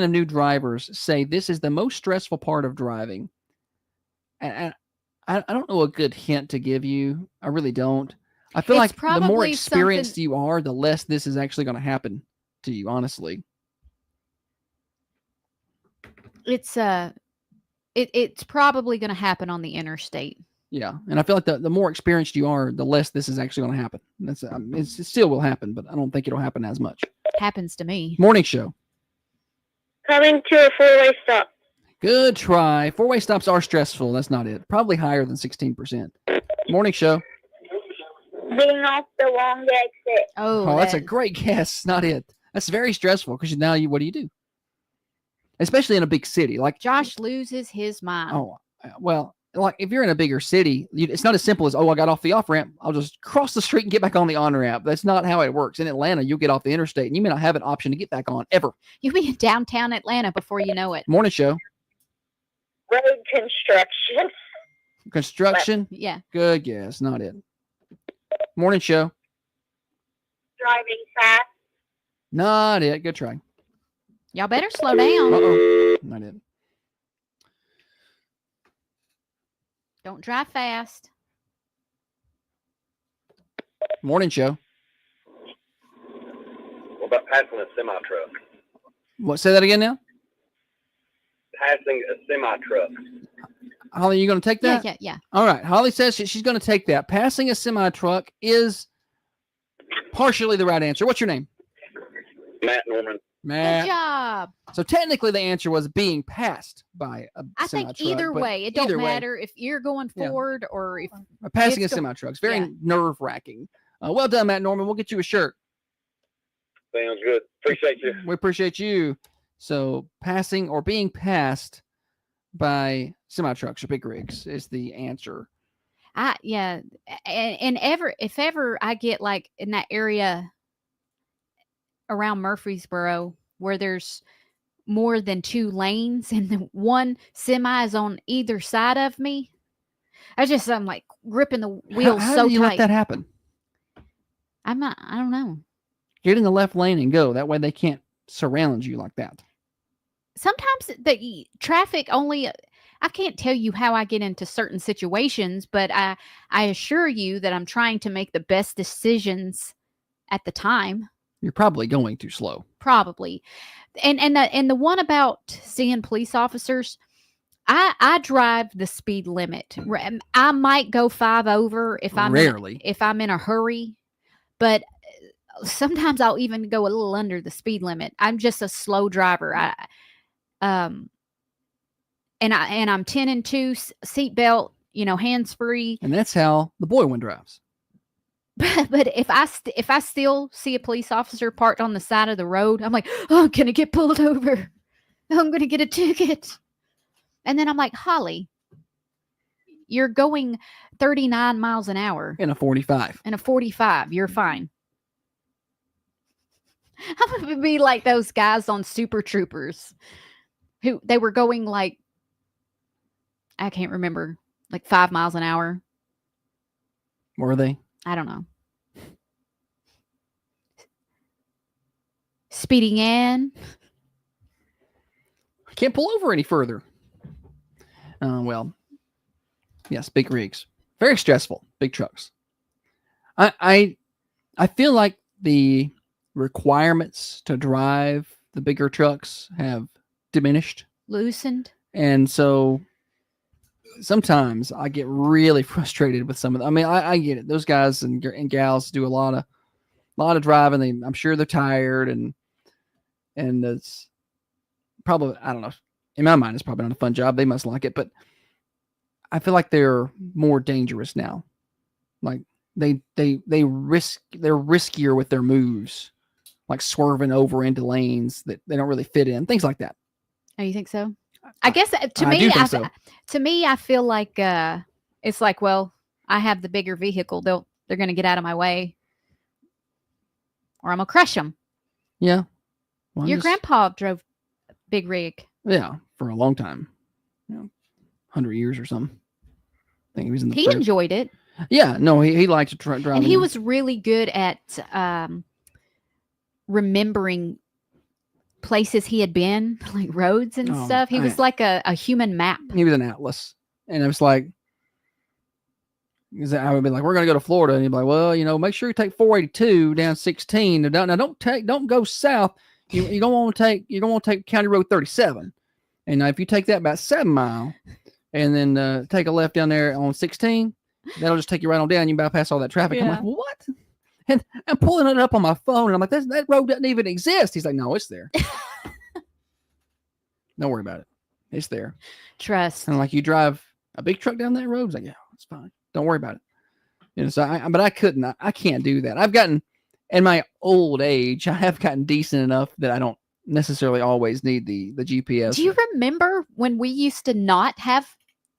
of new drivers say this is the most stressful part of driving. And I don't know a good hint to give you. I really don't. I feel like the more experienced you are, the less this is actually going to happen to you, honestly. It's probably going to happen on the interstate. Yeah, and I feel like the more experienced you are, the less this is actually going to happen. It still will happen, but I don't think it'll happen as much. Happens to me. Morning show. Coming to a four-way stop. Good try. Four-way stops are stressful. That's not it. Probably higher than 16%. Morning show. Being off the wrong exit. Oh, that's a great guess. Not it. That's very stressful because now what do you do? Especially in a big city. Like Josh loses his mind. Oh, well, like if you're in a bigger city, it's not as simple as, I got off the off-ramp. I'll just cross the street and get back on the on-ramp. That's not how it works. In Atlanta, you'll get off the interstate and you may not have an option to get back on ever. You'll be in downtown Atlanta before you know it. Morning show. Road construction. Construction? Yeah. Good guess. Not it. Morning show. Driving fast. Not it. Good try. Y'all better slow down. Uh-oh. Not it. Don't drive fast. Morning show. What about passing a semi-truck? What? Say that again now? Passing a semi-truck. Holly, you going to take that? Yeah. All right. Holly says she's going to take that. Passing a semi-truck is partially the right answer. What's your name? Matt Norman. Matt. Good job. So technically the answer was being passed by a I think semi-truck, either but way, it don't matter if you're going forward or if passing a it's semi-truck. It's very nerve-wracking. Well done, Matt Norman. We'll get you a shirt. Sounds good. Appreciate you. We appreciate you. So passing or being passed by semi-trucks or big rigs is the answer. And if ever I get like in that area around Murfreesboro where there's more than 2 lanes and the one semi is on either side of me, I'm like gripping the wheels how so do you tight. let that happen? I don't know. Get in the left lane and go. That way they can't surround you like that. Sometimes the traffic I can't tell you how I get into certain situations, but I assure you that I'm trying to make the best decisions at the time. You're probably going too slow. Probably. And the one about seeing police officers, I drive the speed limit. I might go 5 over if I'm in a hurry, but sometimes I'll even go a little under the speed limit. I'm just a slow driver. and I'm 10 and 2 seatbelt, hands free. And that's how the boy one drives. But if I still see a police officer parked on the side of the road, I'm like, oh, I'm gonna get pulled over. I'm gonna get a ticket. And then I'm like, Holly, you're going 39 miles an hour in a 45. In a 45, you're fine. I'm gonna be like those guys on Super Troopers, who they were going like, I can't remember, like 5 miles an hour. Were they? I don't know. Speeding in. I can't pull over any further. Well, yes, big rigs. Very stressful. Big trucks. I feel like the requirements to drive the bigger trucks have diminished. Loosened. And so sometimes I get really frustrated with some of them. I mean, I get it. Those guys and gals do a lot of driving. I'm sure they're tired and it's probably, I don't know. In my mind, it's probably not a fun job. They must like it, but I feel like they're more dangerous now. Like they're riskier with their moves, like swerving over into lanes that they don't really fit in, things like that. Oh, you think so? I guess to me, I feel like it's like, well, I have the bigger vehicle. They're going to get out of my way, or I'm gonna crush them. Yeah. Well, your grandpa drove big rig. Yeah, for a long time, 100 years or something. I think he was in the. He enjoyed it. Yeah, no, he liked to drive. And he was really good at remembering places he had been, like roads and stuff. He was like a human map. He was an atlas. And it was like, I would be like, we're going to go to Florida. And he'd be like, well, make sure you take 482 down 16. Now don't go south. You're going to take County Road 37. And now if you take that about 7 miles and then take a left down there on 16, that'll just take you right on down. You bypass all that traffic. Yeah. I'm like, what? And I'm pulling it up on my phone, and I'm like, that road doesn't even exist. He's like, no, it's there. Don't worry about it. It's there. Trust. And like, you drive a big truck down that road. It's like, yeah, it's fine. Don't worry about it. So but I couldn't. I can't do that. I've gotten, in my old age, I have gotten decent enough that I don't necessarily always need the GPS. Do you remember when we used to not have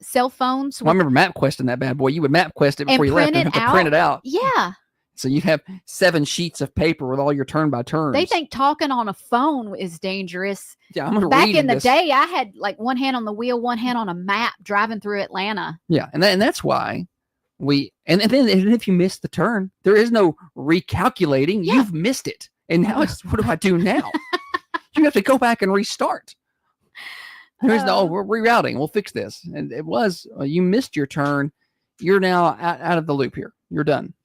cell phones? Well, I remember MapQuesting that bad boy. You would MapQuest it before you left and have to print it out. Yeah. So you'd have 7 sheets of paper with all your turn by turns. They think talking on a phone is dangerous. Yeah, I'm back in the day, I had like one hand on the wheel, one hand on a map driving through Atlanta. Yeah, and that's why and then if you miss the turn, there is no recalculating. Yeah. You've missed it. And now it's, what do I do now? You have to go back and restart. There's we're rerouting. We'll fix this. And it was, you missed your turn. You're now out of the loop here. You're done.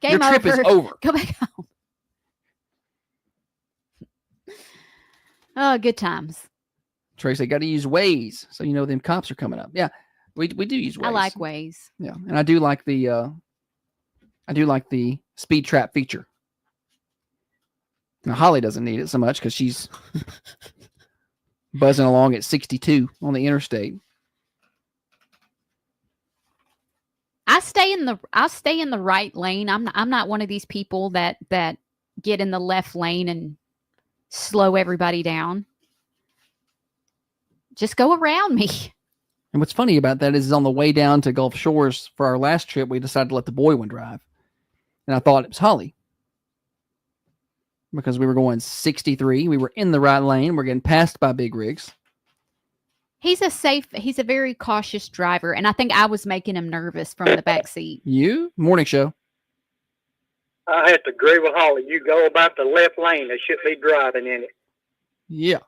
Game your trip over. is over. Go back home. Oh, good times. Tracy, got to use Waze so them cops are coming up. Yeah, we do use Waze. I like Waze. Yeah, and I do like the speed trap feature. Now Holly doesn't need it so much because she's buzzing along at 62 on the interstate. I stay in the right lane. I'm not one of these people that get in the left lane and slow everybody down. Just go around me. And what's funny about that is on the way down to Gulf Shores for our last trip, we decided to let the boy one drive. And I thought it was Holly. Because we were going 63. We were in the right lane. We're getting passed by big rigs. He's a very cautious driver, and I think I was making him nervous from the back seat. You? Morning show. I have to agree with Holly. You go about the left lane. They should be driving in it. Yeah.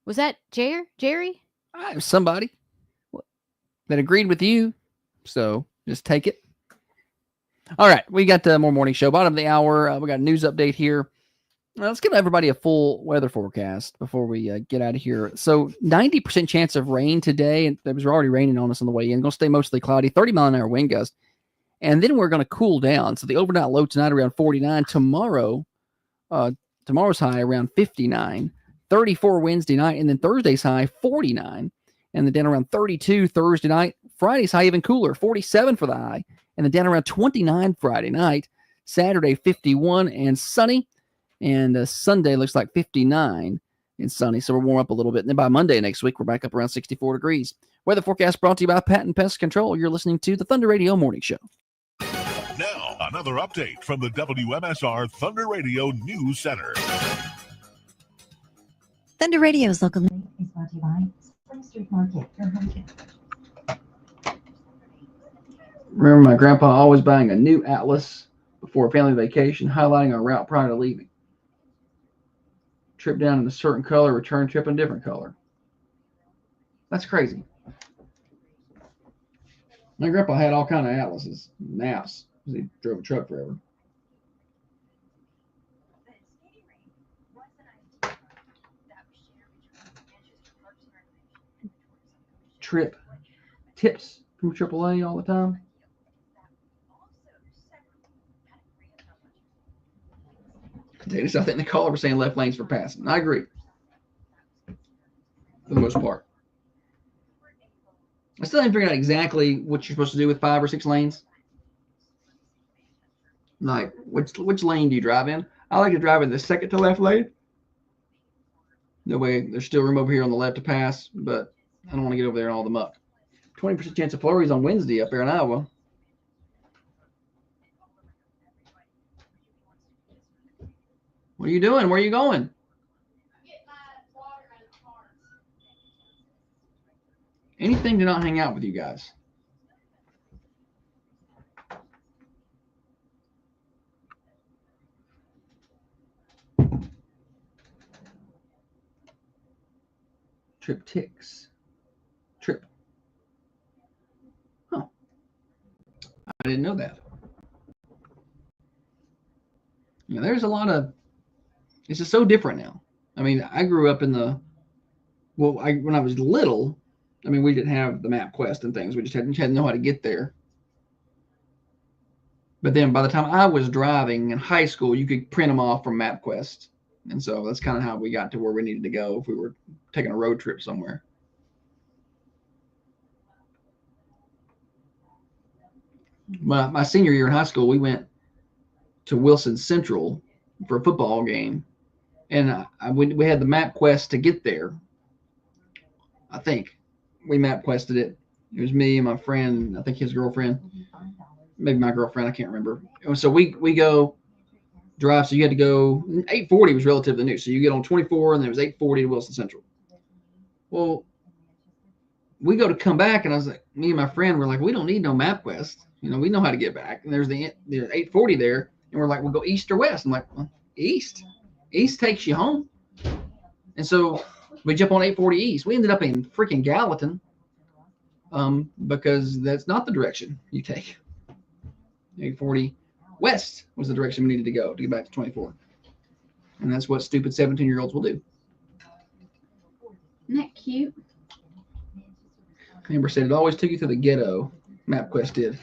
Was that Jerry? Somebody that agreed with you. So just take it. All right. We got more morning show. Bottom of the hour. We got a news update here. Let's give everybody a full weather forecast before we get out of here. So 90% chance of rain today. And it was already raining on us on the way in. Going to stay mostly cloudy, 30-mile-an-hour wind gust. And then we're going to cool down. So the overnight low tonight around 49. Tomorrow's high around 59. 34 Wednesday night, and then Thursday's high 49, and then down around 32 Thursday night. Friday's high even cooler, 47 for the high, and then down around 29 Friday night. Saturday 51 and sunny, and Sunday looks like 59 and sunny, so we'll warm up a little bit. And then by Monday next week, we're back up around 64 degrees. Weather forecast brought to you by Patent Pest Control. You're listening to the Thunder Radio Morning Show. Now, another update from the WMSR Thunder Radio News Center. Thunder Radio's local news is brought to you by Spring Street Market. Remember my grandpa always buying a new atlas before a family vacation, highlighting our route prior to leaving. Trip down in a certain color, return trip in a different color. That's crazy. My grandpa had all kind of atlases, maps, because he drove a truck forever. Trip tips from AAA all the time. I think the caller was saying left lanes for passing. I agree. For the most part. I still haven't figured out exactly what you're supposed to do with 5 or 6 lanes. Like, which lane do you drive in? I like to drive in the second to left lane. That way, there's still room over here on the left to pass, but I don't want to get over there in all the muck. 20% chance of flurries on Wednesday up there in Iowa. What are you doing? Where are you going? Anything to not hang out with you guys. Trip ticks. Trip. Huh. I didn't know that. Yeah, there's a lot of. It's just so different now. I mean, I grew up in the. Well, when I was little, I mean, we didn't have the MapQuest and things. We just had to know how to get there. But then by the time I was driving in high school, you could print them off from MapQuest. And so that's kind of how we got to where we needed to go if we were taking a road trip somewhere. My senior year in high school, we went to Wilson Central for a football game. And we had the MapQuest to get there. I think we MapQuested it. It was me and my friend, I think his girlfriend, maybe my girlfriend, I can't remember. So we go drive. So you had to go, 840 was relatively new. So you get on 24 and then it was 840 to Wilson Central. Well, we go to come back and I was like, me and my friend were like, we don't need no MapQuest. You know, we know how to get back. And there's 840 there. And we're like, we'll go east or west. I'm like, well, east. East takes you home. And so we jump on 840 east. We ended up in freaking Gallatin because that's not the direction you take. 840 west was the direction we needed to go to get back to 24. And that's what stupid 17-year-olds will do. Isn't that cute? Amber said it always took you through the ghetto. MapQuest did.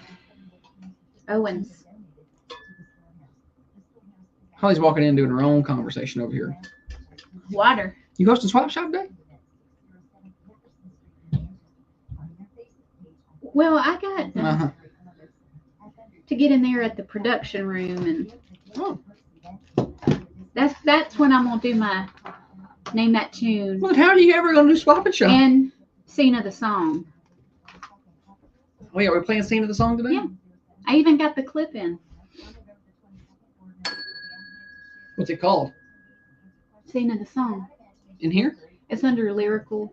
Owens. Holly's walking in doing her own conversation over here. Water. You hosting Swap Shop Day? Well, I got to get in there at the production room, and that's when I'm gonna do my name that tune. Well, how are you ever gonna do Swap and Shop? And scene of the song. Oh yeah, we're playing scene of the song today. Yeah, I even got the clip in. What's it called? Scene of the song. In here? It's under lyrical.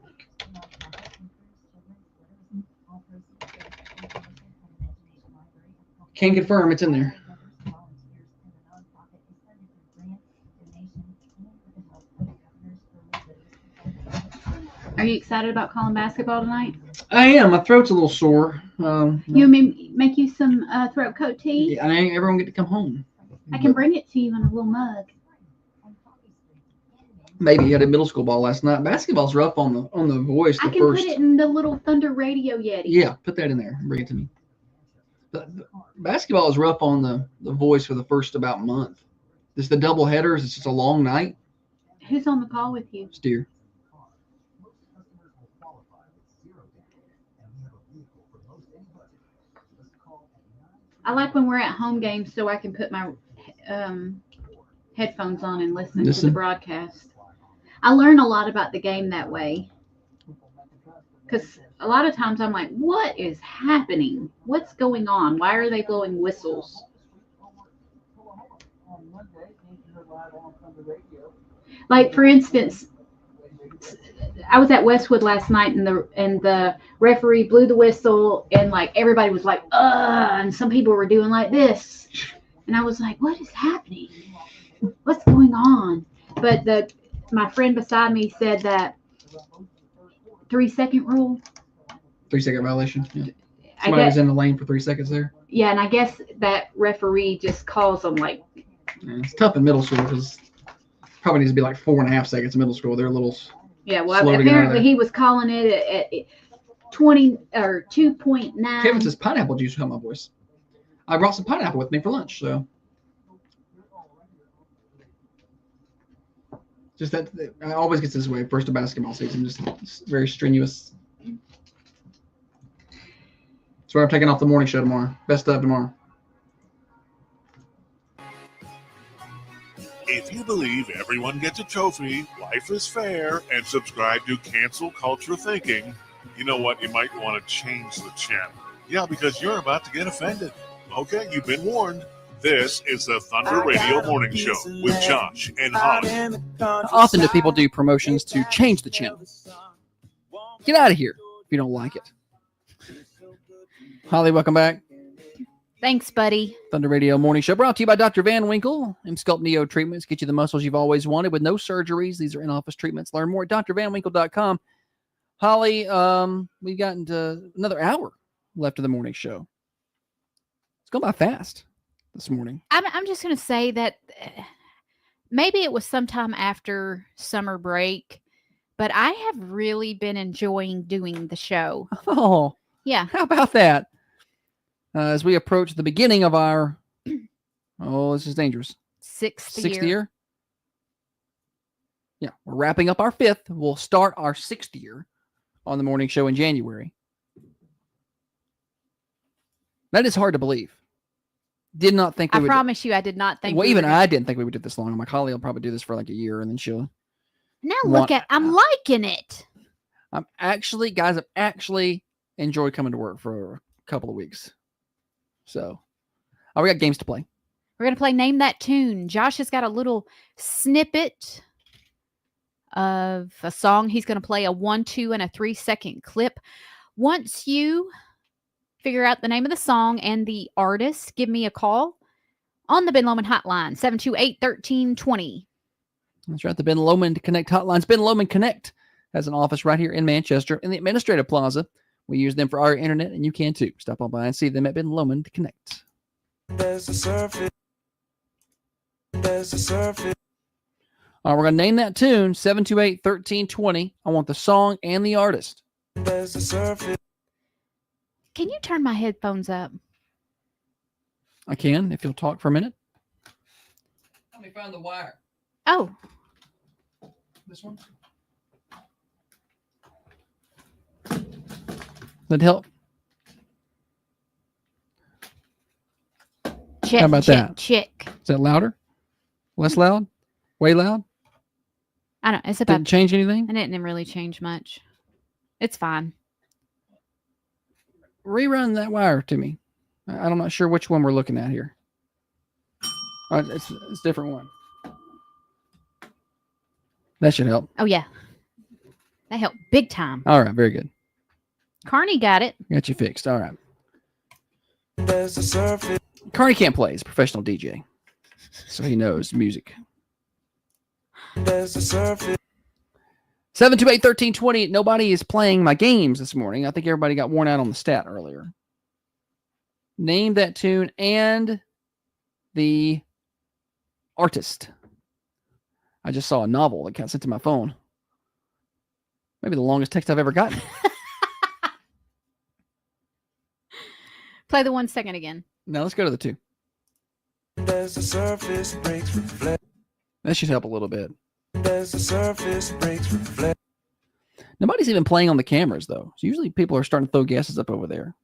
Can confirm it's in there. Are you excited about calling basketball tonight? I am. My throat's a little sore. You want me make you some throat coat tea? Yeah, I ain't ever gonna get to come home. I can bring it to you in a little mug. Maybe you had a middle school ball last night. Basketball's rough on the voice. I can put it in the little Thunder Radio Yeti. Yeah, put that in there. Bring it to me. But basketball is rough on the voice for the first about month. It's the double headers. It's just a long night. Who's on the call with you? Steer. I like when we're at home games so I can put my headphones on and listen to the broadcast. I learn a lot about the game that way. Because a lot of times I'm like, what is happening? What's going on? Why are they blowing whistles? Like, for instance, I was at Westwood last night and the referee blew the whistle and like everybody was like, and some people were doing like this. And I was like, what is happening? What's going on? But my friend beside me said that 3-second rule. 3-second violation. Yeah. Somebody was in the lane for 3 seconds there. Yeah, and I guess that referee just calls them like. Yeah, it's tough in middle school because probably needs to be like 4.5 seconds in middle school. They're a little. Yeah, well, apparently he was calling it at 20 or 2.9. Kevin says pineapple juice will help my voice. I brought some pineapple with me for lunch, so. Just that I always gets this way first of basketball season. Just very strenuous. That's why I'm taking off the morning show tomorrow. Best of tomorrow. If you believe everyone gets a trophy, life is fair, and subscribe to Cancel Culture Thinking, you know what? You might want to change the channel. Yeah, because you're about to get offended. Okay, you've been warned. This is the Thunder Radio Morning Show with Josh and Holly. Often do people do promotions to change the channel. Get out of here if you don't like it. Holly, welcome back. Thanks, buddy. Thunder Radio Morning Show brought to you by Dr. Van Winkle. M-Sculpt Neo treatments get you the muscles you've always wanted with no surgeries. These are in-office treatments. Learn more at drvanwinkle.com. Holly, we've gotten to another hour left of the morning show. It's going by fast this morning. I'm just going to say that maybe it was sometime after summer break, but I have really been enjoying doing the show. Oh, yeah. How about that? As we approach the beginning of our, this is dangerous. Sixth year. year. Yeah, we're wrapping up our 5th. We'll start our 6th year on the morning show in January. That is hard to believe. Did not think we would. I promise you, I did not think. Well, even I didn't think we would do this long. I'm like, Holly will probably do this for like a year, and then she'll. Now look at, I'm liking it. I've actually enjoyed coming to work for a couple of weeks. So, we got games to play. We're going to play Name That Tune. Josh has got a little snippet of a song. He's going to play a 1, 2, and a 3-second clip. Once you figure out the name of the song and the artist, give me a call on the Ben Lomond hotline, 728-1320. That's right, the Ben Lomond Connect hotlines. Ben Lomond Connect has an office right here in Manchester in the Administrative Plaza. We use them for our internet, and you can too. Stop on by and see them at Ben Lomond Connect. There's a surface. There's a surface. All right, we're going to name that tune, 728-1320. I want the song and the artist. There's a surface. Can you turn my headphones up? I can, if you'll talk for a minute. Let me find the wire. Oh. This one? That help? Check, how about that? Check. Is that louder? Less loud? Way loud? I don't know. It's about. Didn't change anything? I didn't really change much. It's fine. Rerun that wire to me. I'm not sure which one we're looking at here. It's a different one. That should help. Oh, yeah. That helped big time. All right. Very good. Carney got it. Got you fixed. All right. There's a surface. Carney can't play. He's a professional DJ. So he knows music. There's a surface. 728-1320. Nobody is playing my games this morning. I think everybody got worn out on the stat earlier. Name that tune and the artist. I just saw a novel that got sent to my phone. Maybe the longest text I've ever gotten. Play the 1 second again. Now let's go to the 2. There's a surface breaks reflect. That should help a little bit. There's a surface breaks reflect. Nobody's even playing on the cameras, though. So usually people are starting to throw guesses up over there.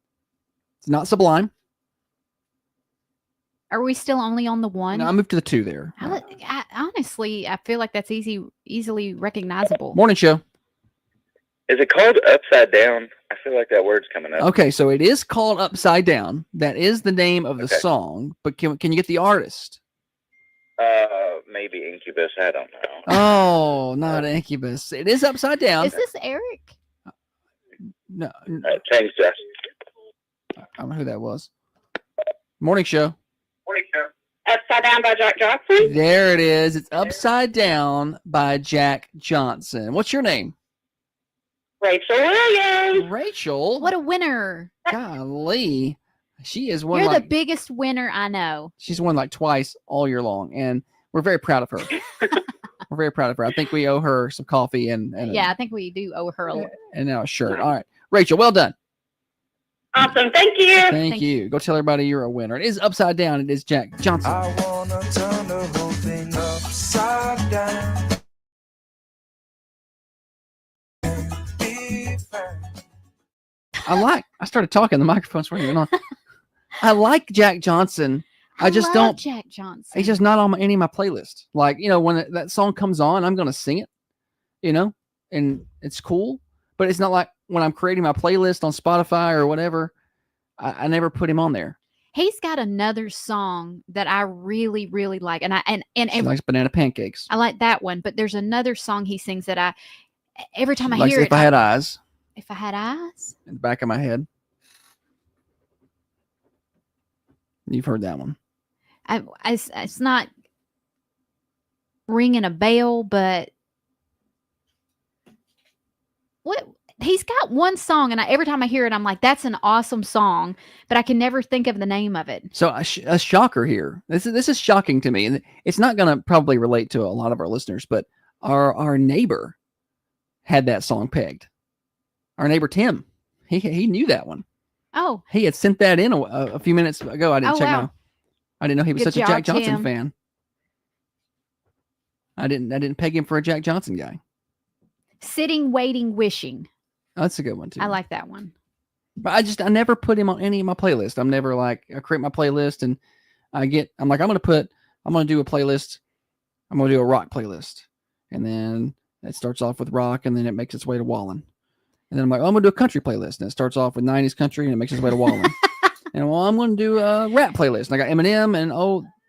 It's not Sublime. Are we still only on the one? No, I moved to the 2 there. Honestly, I feel like that's easily recognizable. Morning show. Is it called Upside Down? I feel like that word's coming up. Okay, so it is called Upside Down. That is the name of the song, but can you get the artist? Maybe Incubus. I don't know. Oh, not Incubus. It is Upside Down. Is this Eric? No, Change that. I don't know who that was. Morning show. Morning show. Upside Down by Jack Johnson. There it is. It's Upside Down by Jack Johnson. What's your name? Rachel Williams. Rachel? What a winner. Golly. She is one. You're the biggest winner I know. She's won like twice all year long, and we're very proud of her. We're very proud of her. I think we owe her some coffee and yeah, I think we do owe her and now a shirt. All right. Rachel, well done. Awesome. Thank you. Thank you. Go tell everybody you're a winner. It is Upside Down. It is Jack Johnson. I wanna turn the whole thing upside down. I started talking. The microphone's working on. I like Jack Johnson. I just love don't. Jack Johnson. He's just not on any of my playlists. Like, when that song comes on, I'm going to sing it, and it's cool. But it's not like when I'm creating my playlist on Spotify or whatever, I never put him on there. He's got another song that I really, really like. And He likes Banana Pancakes. I like that one. But there's another song he sings that every time I Likes hear it. If I Had Eyes. If I Had Eyes? In the back of my head. You've heard that one. It's not ringing a bell, but what he's got one song, and every time I hear it, I'm like, "That's an awesome song," but I can never think of the name of it. So a shocker here. This is shocking to me, and it's not going to probably relate to a lot of our listeners, but our neighbor had that song pegged. Our neighbor Tim, he knew that one. Oh, he had sent that in a few minutes ago. I didn't check. Wow. I didn't know he was Good such a Jack job, Johnson Tim. fan. I didn't peg him for a Jack Johnson guy. Sitting, Waiting, Wishing. That's a good one too. I like that one. But I never put him on any of my playlists. I'm never like, I create my playlist and I'm like, I'm going to do a playlist. I'm going to do a rock playlist. And then it starts off with rock and then it makes its way to Wallen. And then I'm like, I'm going to do a country playlist. And it starts off with 90s country and it makes its way to Wallen. And I'm going to do a rap playlist. And I got Eminem and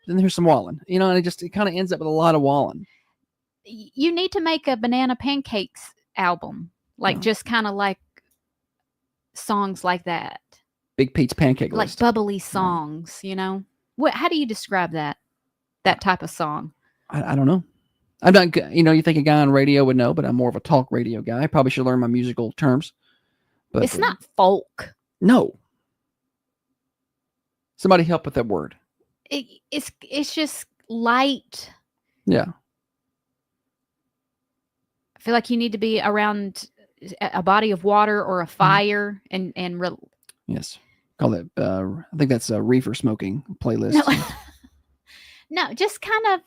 then here's some Wallen. And it kind of ends up with a lot of Wallen. You need to make a Banana Pancakes album. Like just kind of like songs like that. Big Pete's Pancake Like List. bubbly songs, how do you describe that type of song? I don't know. I'm not, you think a guy on radio would know, but I'm more of a talk radio guy. I probably should learn my musical terms. But It's not folk. No. Somebody help with that word. It's just light. Yeah. I feel like you need to be around a body of water or a fire and Yes. Call it, I think that's a reefer smoking playlist. No, just kind of,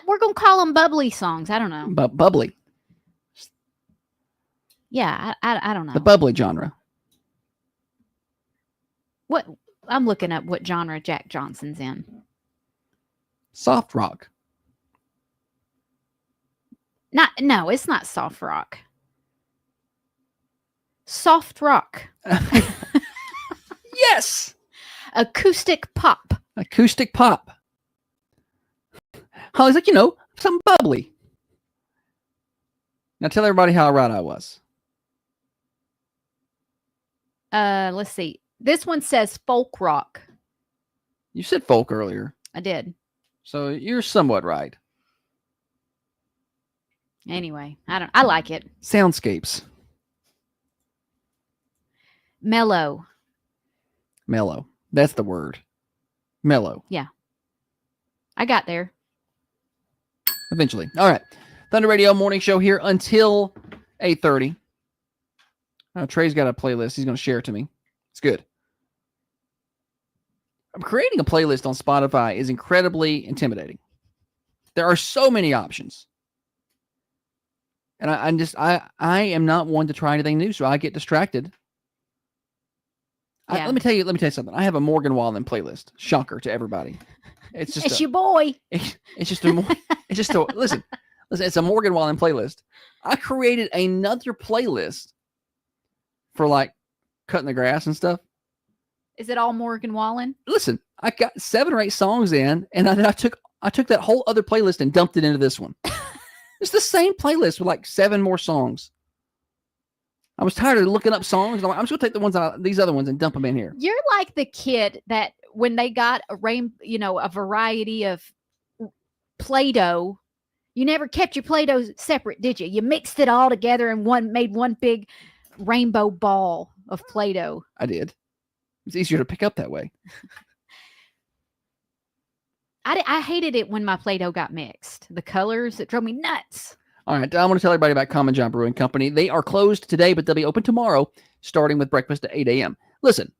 we're going to call them bubbly songs. I don't know. But bubbly. Yeah, I don't know. The bubbly genre. What I'm looking up what genre Jack Johnson's in. Soft rock. No, it's not soft rock. Soft rock. Yes. Acoustic pop. Acoustic pop. Holly's like, something bubbly. Now tell everybody how right I was. Let's see. This one says folk rock. You said folk earlier. I did. So you're somewhat right. Anyway, I like it. Soundscapes. Mellow. Mellow. That's the word. Mellow. Yeah. I got there. Eventually. All right. Thunder Radio morning show here until 8:30. Trey's got a playlist. He's going to share it to me. It's good. Creating a playlist on Spotify is incredibly intimidating. There are so many options. And I am not one to try anything new, so I get distracted. Yeah. Let me tell you something. I have a Morgan Wallen playlist. Shocker to everybody. It's just your boy. It's just a listen. It's a Morgan Wallen playlist. I created another playlist for like cutting the grass and stuff. Is it all Morgan Wallen? Listen, I got 7 or 8 songs in, and I took that whole other playlist and dumped it into this one. It's the same playlist with like 7 more songs. I was tired of looking up songs. I'm just gonna take the ones these other ones and dump them in here. You're like the kid that when they got a variety of Play-Doh, you never kept your Play-Doh separate, did you? You mixed it all together and made one big rainbow ball of Play-Doh. I did. It's easier to pick up that way. I hated it when my Play-Doh got mixed. The colors, it drove me nuts. All right, I want to tell everybody about Common John Brewing Company. They are closed today, but they'll be open tomorrow, starting with breakfast at 8 a.m. Listen,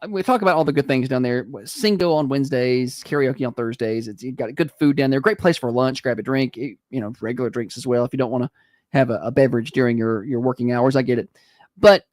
we talk about all the good things down there. Singo on Wednesdays, karaoke on Thursdays. You've got good food down there. Great place for lunch. Grab a drink. Regular drinks as well if you don't want to have a beverage during your working hours. I get it. But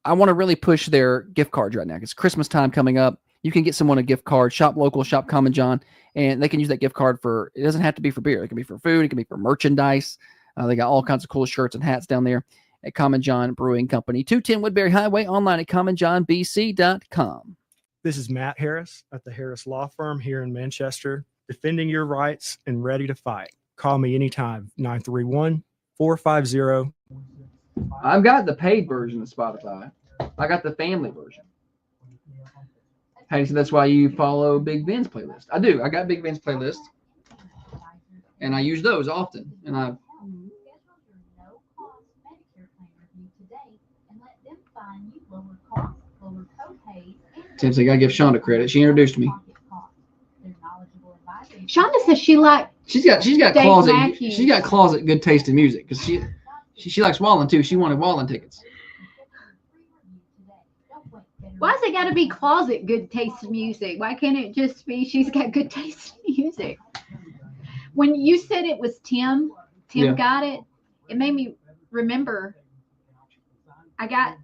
I want to really push their gift cards right now. It's Christmas time coming up. You can get someone a gift card. Shop local, shop Common John, and they can use that gift card for, it doesn't have to be for beer. It can be for food. It can be for merchandise. They got all kinds of cool shirts and hats down there at Common John Brewing Company, 210 Woodbury Highway, online at commonjohnbc.com. This is Matt Harris at the Harris Law Firm here in Manchester, defending your rights and ready to fight. Call me anytime, 931-450. I've got the paid version of Spotify. I got the family version. Hey, so that's why you follow Big Ben's playlist. I do. I got Big Ben's playlist, and I use those often. And Seems like I give Shonda credit. She introduced me. Shonda says she likes. She's got Dave closet. Matthews. She's got closet good taste in music because she likes Wallen too. She wanted Wallen tickets. Why's it got to be closet good taste in music? Why can't it just be she's got good taste in music? When you said it was Tim got it, it made me remember I got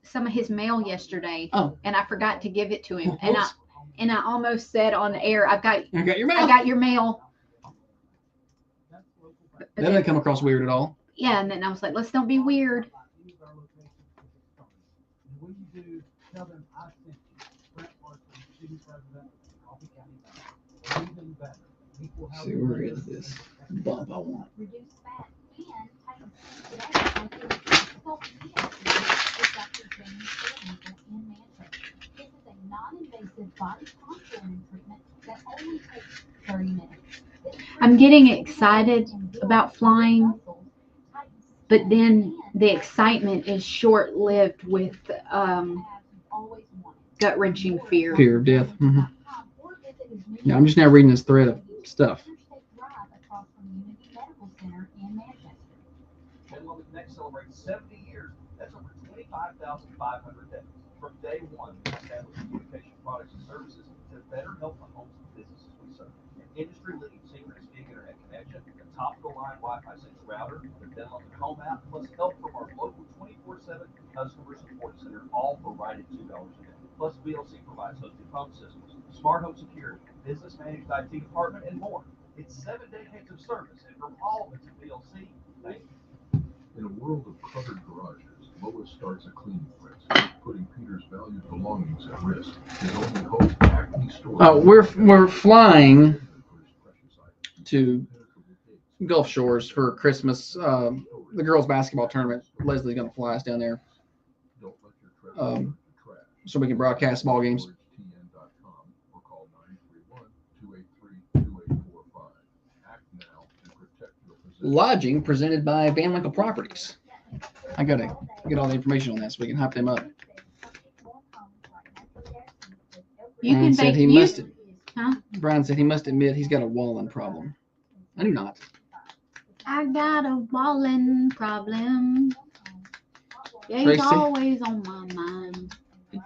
some of his mail yesterday, and I forgot to give it to him, and I almost said on the air, I got your mail. I got your mail. That doesn't come across weird at all. Yeah, and then I was like, let's don't be weird. See, where is this bump I want? I'm getting excited about flying, but then the excitement is short-lived with gut-wrenching fear. Fear of death. Mm-hmm. Yeah, I'm just now reading this thread of stuff. Next celebrates 70 years. That's over 25,500 days. From day one, we established communication products and services to better help the homes and businesses we serve. An industry-leading synchronous-speed internet connection, a top-of-the-line Wi-Fi 6 router, the Denlock Home app, plus help from our local 24/7 customer support center, all for right at $2 a day. Plus, VLC provides hosted phone systems, smart home security, business-managed IT department, and more. It's 7 decades of service, and from all of it to VLC, thank you. In a world of cluttered garages, Lois starts a cleaning frenzy, putting Peter's valued belongings at risk. His only hope, Acme Store. We're flying to Gulf Shores for Christmas. The girls' basketball tournament. Leslie's going to fly us down there, so we can broadcast ball games. Lodging presented by Van Winkle Properties. I gotta get all the information on that so we can hype them up. Brian said he must admit he's got a Wallen problem. I do not. I got a Wallen problem. Yeah, he's always on my mind.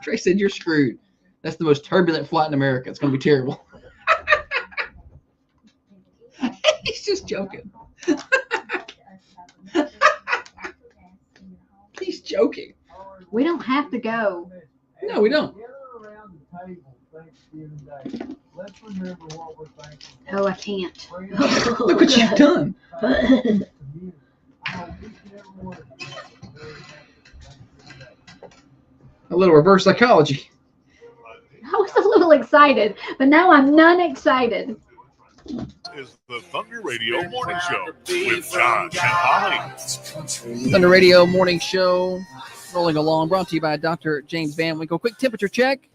Trey said you're screwed. That's the most turbulent flight in America. It's gonna be terrible. He's just joking. joking. We don't have to go. No, we don't. Oh, I can't. Look what you've done. A little reverse psychology. I was a little excited, but now I'm none excited. Is the Thunder Radio Morning Show with Josh and Holly. Thunder Radio Morning Show rolling along, brought to you by Dr. James Van Winkle. Quick temperature check.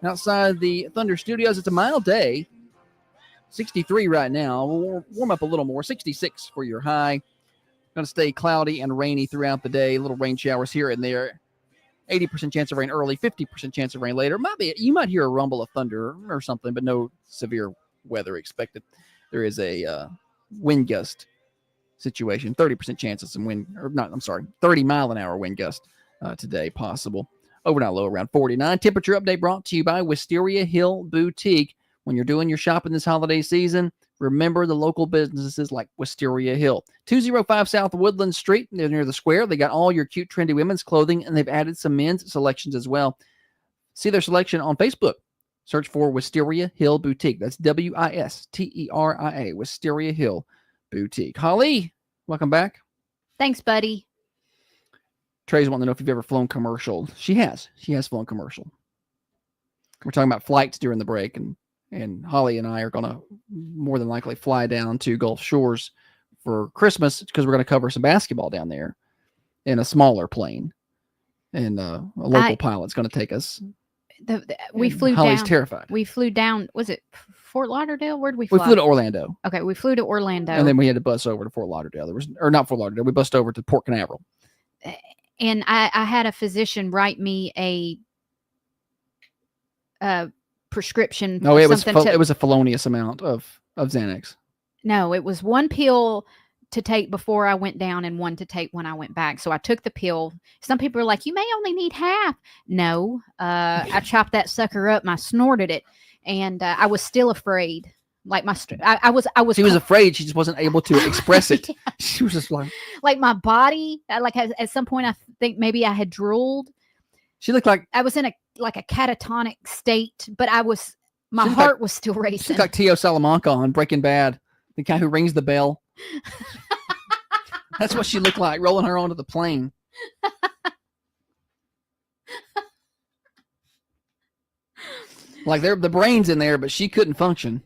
Outside the Thunder Studios, it's a mild day. 63 right now. We'll warm up a little more. 66 for your high. Going to stay cloudy and rainy throughout the day. Little rain showers here and there. 80% chance of rain early, 50% chance of rain later. You might hear a rumble of thunder or something, but no severe weather expected. There is a wind gust situation. 30% chance of some wind, 30 mile an hour wind gust today possible. Overnight low around 49. Temperature update brought to you by Wisteria Hill Boutique. When you're doing your shopping this holiday season, remember the local businesses like Wisteria Hill. 205 South Woodland Street. They're near the square. They got all your cute, trendy women's clothing, and they've added some men's selections as well. See their selection on Facebook. Search for Wisteria Hill Boutique. That's Wisteria, Wisteria Hill Boutique. Holly, welcome back. Thanks, buddy. Trey's wanting to know if you've ever flown commercial. She has. She has flown commercial. We're talking about flights during the break, and Holly and I are going to more than likely fly down to Gulf Shores for Christmas because we're going to cover some basketball down there in a smaller plane. And a local pilot's going to take us. We flew Holly's down. terrified. We flew down. Was it Fort Lauderdale? Where did we fly? We flew to Orlando. Okay, we flew to Orlando. And then we had to bus over to Fort Lauderdale. Not Fort Lauderdale. We bussed over to Port Canaveral. And I had a physician write me a prescription. No, it was a felonious amount of Xanax. No, it was one pill to take before I went down and one to take when I went back. So I took the pill. Some people are like, you may only need half. No, I chopped that sucker up and I snorted it, and I was still afraid. Like I was. She was afraid. She just wasn't able to express it. She was just like my body. Like at some point, I think maybe I had drooled. She looked like I was in a catatonic state, but my heart was still racing. She looked like Tio Salamanca on Breaking Bad, the guy who rings the bell. That's what she looked like, rolling her onto the plane. Like the brain's in there, but she couldn't function.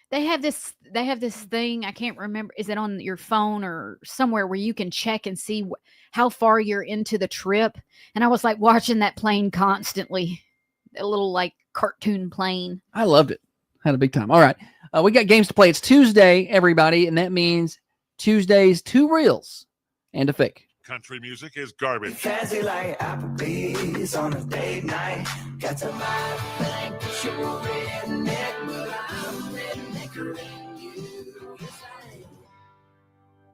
They have this thing. I can't remember. Is it on your phone or somewhere where you can check and see how far you're into the trip? And I was like watching that plane constantly, a little like cartoon plane. I loved it. Had a big time. All right. We got games to play. It's Tuesday, everybody. And that means Tuesday's 2 reels and a fake. Country music is garbage. Fancy like Applebee's on a date night. Got to buy a thing, but you're a redneck, but I'm rednecker than you.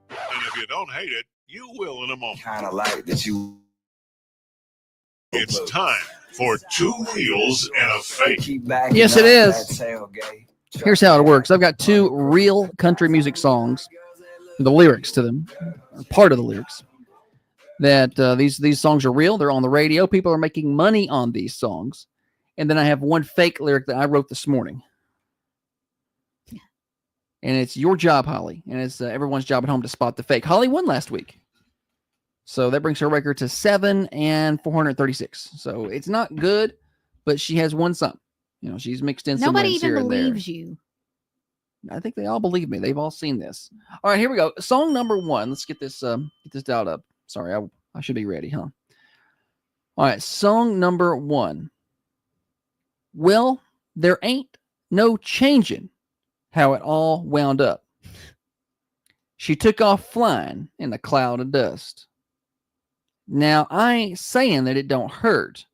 And if you don't hate it, you will in a moment. Kind of like that you. It's time for 2 reels and a fake. Yes, it is. Here's how it works. I've got 2 real country music songs, the lyrics to them, or part of the lyrics. That these songs are real. They're on the radio. People are making money on these songs. And then I have 1 fake lyric that I wrote this morning. And it's your job, Holly. And it's everyone's job at home to spot the fake. Holly won last week. So that brings her record to 7 and 436. So it's not good, but she has won some. You know, she's mixed in some Nobody wins even here and there. believes you. I think they all believe me. They've all seen this. All right, here we go. Song number 1. Let's get this dialed up. Sorry, I should be ready, huh? All right, song number 1. Well, there ain't no changing how it all wound up. She took off flying in a cloud of dust. Now, I ain't saying that it don't hurt,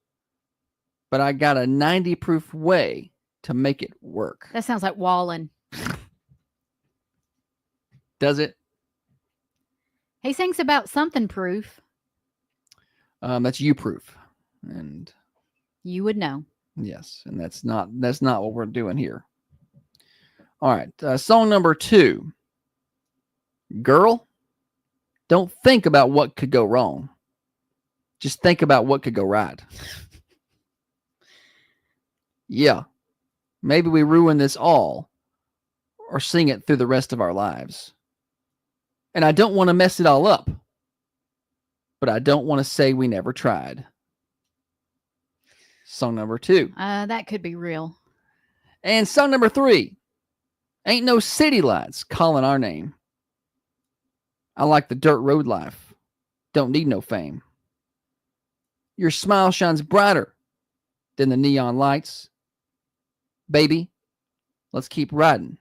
but I got a 90 proof way to make it work. That sounds like Wallen. Does it? He sings about something proof. That's you proof. And you would know. Yes, and that's not what we're doing here. All right, song number 2. Girl, don't think about what could go wrong. Just think about what could go right. Yeah. Maybe we ruin this all or sing it through the rest of our lives. And I don't want to mess it all up, but I don't want to say we never tried. Song number 2. That could be real. And song number 3. Ain't no city lights calling our name. I like the dirt road life. Don't need no fame. Your smile shines brighter than the neon lights. Baby, let's keep riding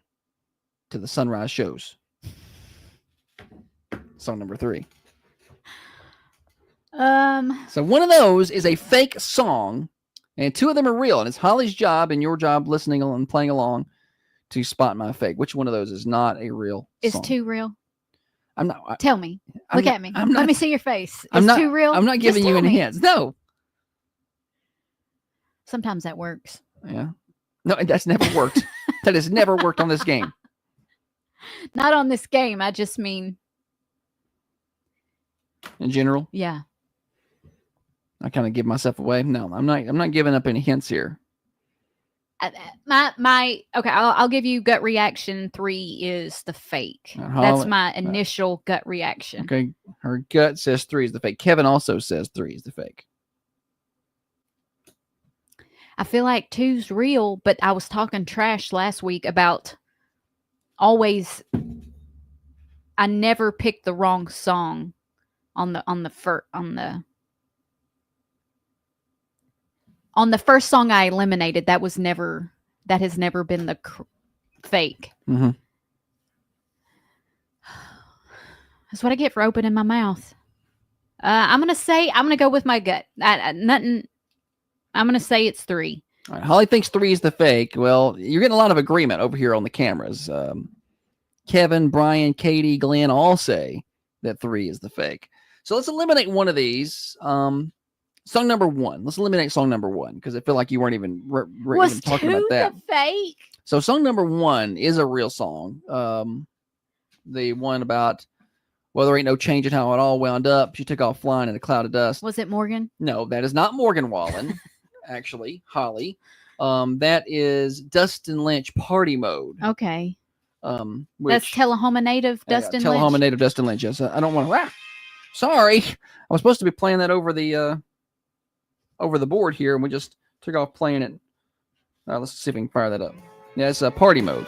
to the sunrise shows. Song number 3. So one of those is a fake song, and 2 of them are real. And it's Holly's job and your job listening and playing along to spot my fake. Which one of those is not a real Is song? 2 real? I'm not. Tell me. Look at me. I'm not, Let me see your face. I'm Is not, 2 real? I'm not giving Just you tell any me. hints. No. Sometimes that works. Yeah. No, that's never worked. That has never worked on this game. Not on this game. I just mean In general, yeah. I kind of give myself away. No, I'm not giving up any hints here. My okay. I'll give you gut reaction. 3 is the fake. That's my initial gut reaction. Okay, her gut says 3 is the fake. Kevin also says 3 is the fake. I feel like 2's real, but I was talking trash last week about always. I never picked the wrong song on the first song I eliminated. That has never been the fake. Mm-hmm. That's what I get for opening my mouth. I'm gonna go with my gut. Nothing. I'm gonna say it's 3. All right, Holly thinks 3 is the fake. Well, you're getting a lot of agreement over here on the cameras. Kevin, Brian, Katie, Glenn all say that 3 is the fake. So let's eliminate one of these. Song number 1. Let's eliminate song number 1 because I feel like you weren't even, even talking about that. The fake? So song number 1 is a real song. The one about, well, there ain't no change in how it all wound up. She took off flying in a cloud of dust. Was it Morgan? No, that is not Morgan Wallen. Actually, Holly. That is Dustin Lynch, Party Mode. Okay. Which, that's Tullahoma native Dustin Lynch. Tullahoma native Dustin Lynch. Yes, I don't want to rap. Sorry, I was supposed to be playing that over the board here, and we just took off playing it. Let's see if we can fire that up. Yeah, it's Party Mode.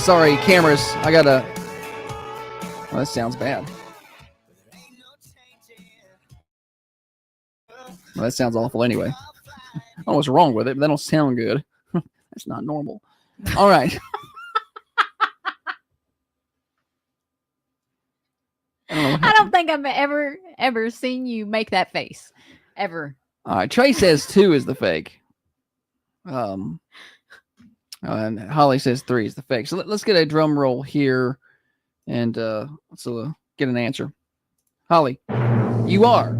Sorry, cameras. I gotta. Oh, that sounds bad. Well, that sounds awful anyway. I don't know what's wrong with it, but that don't sound good. That's not normal. All right. I don't think I've ever seen you make that face. Ever. All right. Trey says 2 is the fake. And Holly says 3 is the fake. So let's get a drum roll here and let's get an answer. Holly, you are.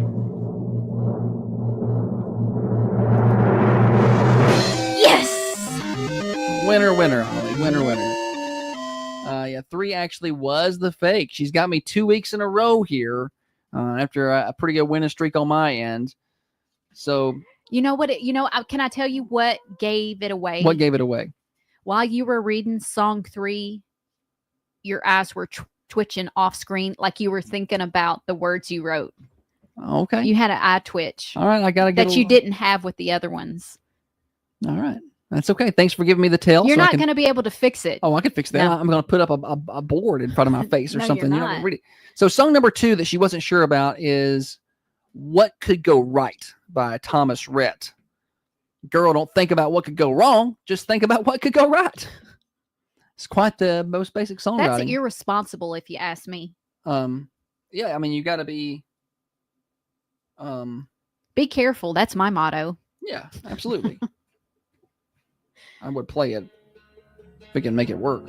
Winner, Holly. Winner. Yeah, 3 actually was the fake. She's got me 2 weeks in a row here after a pretty good winning streak on my end. So, you know what? Can I tell you what gave it away? What gave it away? While you were reading song 3, your eyes were twitching off screen, like you were thinking about the words you wrote. Okay. You had an eye twitch. All right, I gotta get that you didn't have with the other ones. All right. That's okay. Thanks for giving me the tell. You're not going to be able to fix it. Oh, I can fix that. No. I'm going to put up a board in front of my face or No, something. you're not. Read it. So song number 2 that she wasn't sure about is What Could Go Right by Thomas Rhett. Girl, don't think about what could go wrong. Just think about what could go right. It's quite the most basic songwriting. That's irresponsible if you ask me. Yeah, I mean, you got to be... Be careful. That's my motto. Yeah, absolutely. I would play it if we can make it work.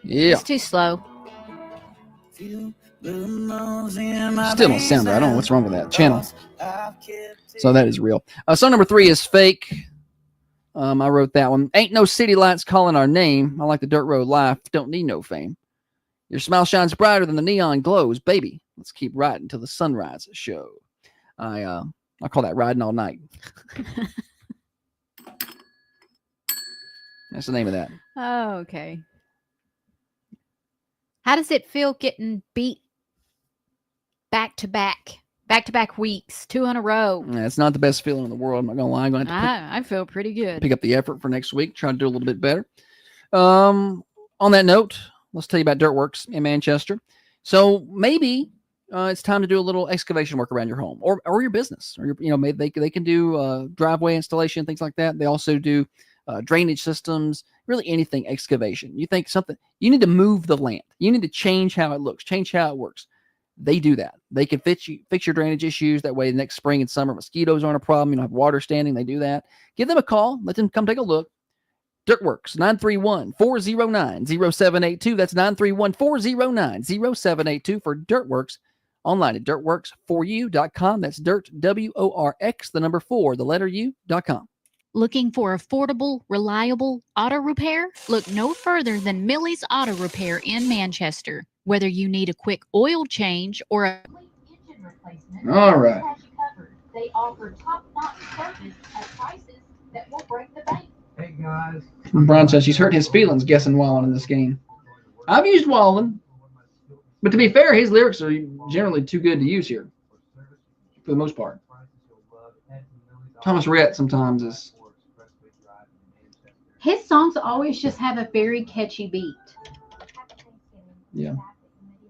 Yeah. It's too slow. Still don't sound right. I don't know what's wrong with that channel. So that is real. Song number 3 is fake. I wrote that one. Ain't no city lights calling our name. I like the dirt road life. Don't need no fame. Your smile shines brighter than the neon glows. Baby, Let's keep riding till the sunrise show. I call that riding all night. That's the name of that. Oh, okay. How does it feel getting beat back to back weeks, 2 in a row? Yeah, it's not the best feeling in the world. I'm not gonna lie. I'm going to I feel pretty good. pick up the effort for next week. Try to do a little bit better. On that note, let's tell you about Dirtworks in Manchester. So maybe it's time to do a little excavation work around your home or your business, or maybe they can do driveway installation, things like that. They also do drainage systems, really anything excavation. You think something, you need to move the land. You need to change how it looks, change how it works. They do that. They can fix your drainage issues. That way, next spring and summer, mosquitoes aren't a problem. You don't have water standing. They do that. Give them a call. Let them come take a look. Dirtworks, 931-409-0782. That's 931-409-0782 for Dirtworks. Online at dirtworks4u.com. That's dirt, WORX, the number 4, the letter U.com. Looking for affordable, reliable auto repair? Look no further than Millie's Auto Repair in Manchester. Whether you need a quick oil change or a All right. They offer top-notch service at prices that will break the bank. Hey guys. Brian says she's hurt his feelings guessing Wallen in this game. I've used Wallen, but to be fair, his lyrics are generally too good to use here, for the most part. Thomas Rhett sometimes is. His songs always just have a very catchy beat. Yeah.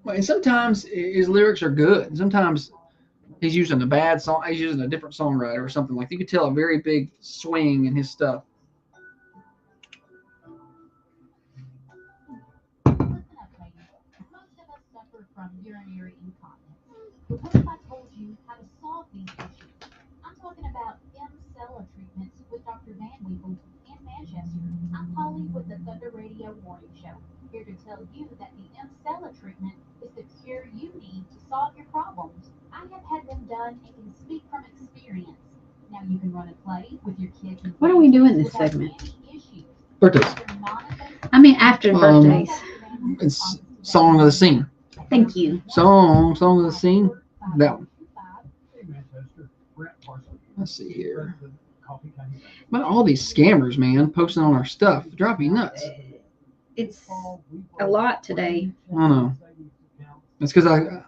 Well, and sometimes his lyrics are good. Sometimes he's using a bad song. He's using a different songwriter or something. Like you could tell a very big swing in his stuff. From urinary incontinence. What if I told you how to solve these issues? I'm talking about M-Cella treatments with Dr. Van Weevil in Manchester. I'm Holly with the Thunder Radio Morning Show, here to tell you that the M-Cella treatment is the cure you need to solve your problems. I have had them done and can speak from experience. Now you can run and play with your kids. What are we doing this segment? Birthdays. I mean, after birthdays. It's Song of the Scene. Thank you. Song of the Scene. That one. Let's see here. But all these scammers, man, posting on our stuff, drive me nuts. It's a lot today. I know. It's because I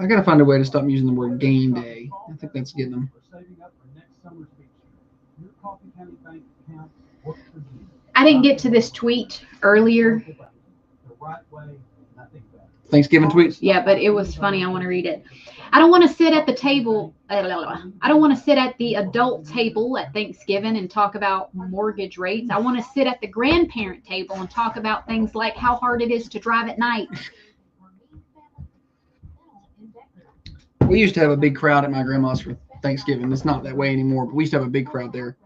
gotta find a way to stop using the word game day. I think that's getting them. I didn't get to this tweet earlier. Thanksgiving tweets? Yeah, but it was funny. I want to read it. I don't want to sit at the table. I don't want to sit at the adult table at Thanksgiving and talk about mortgage rates. I want to sit at the grandparent table and talk about things like how hard it is to drive at night. We used to have a big crowd at my grandma's for Thanksgiving. It's not that way anymore, but we used to have a big crowd there.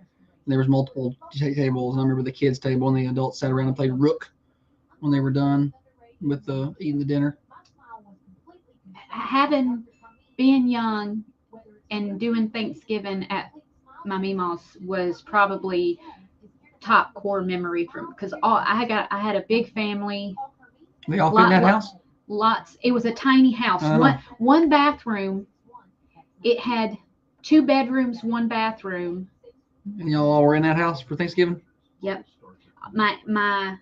There was multiple tables. I remember the kids' table and the adults sat around and played Rook when they were done with eating the dinner. Being young and doing Thanksgiving at my Mima's was probably top core memory from, because I had a big family. They all fit in that house? Lots. It was a tiny house. One bathroom. It had 2 bedrooms, 1 bathroom. And y'all all were in that house for Thanksgiving? Yep. My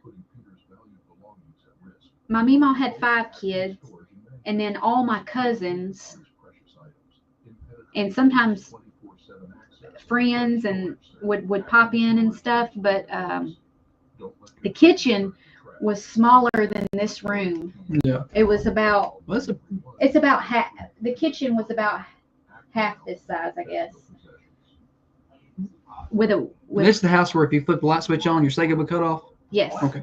Mima had 5 kids, and then all my cousins, and sometimes friends and would pop in and stuff. But the kitchen was smaller than this room. Yeah. It was about. It's about half. The kitchen was about half this size, I guess. This is the house where if you flip the light switch on, your Sega would cut off? Yes. Okay.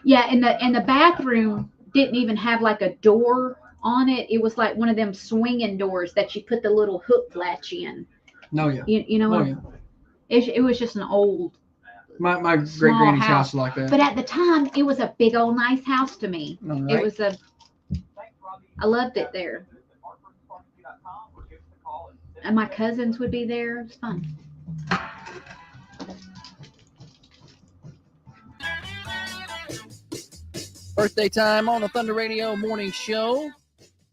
Yeah, and the bathroom didn't even have like a door on it. It was like one of them swinging doors that you put the little hook latch in. No, yeah. You know what? Yeah. It was just an old. My great granny's house was like that. But at the time, it was a big old nice house to me. Right. It was I loved it there. And my cousins would be there. It was fun. Birthday time on the Thunder Radio Morning Show.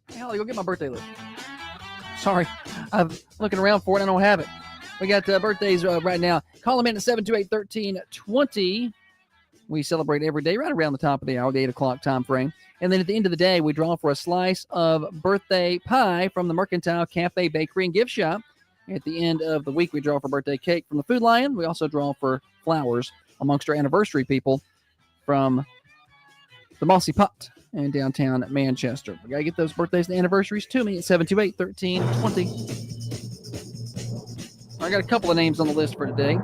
Hey, Holly, go get my birthday list. Sorry, I'm looking around for it. I don't have it. We got birthdays right now. Call them in at 728-1320. We celebrate every day right around the top of the hour, the 8 o'clock time frame. And then at the end of the day, we draw for a slice of birthday pie from the Mercantile Cafe Bakery and Gift Shop. At the end of the week, we draw for birthday cake from the Food Lion. We also draw for flowers amongst our anniversary people from the Mossy Pot in downtown Manchester. We got to get those birthdays and anniversaries to me at 728-1320. I got a couple of names on the list for today.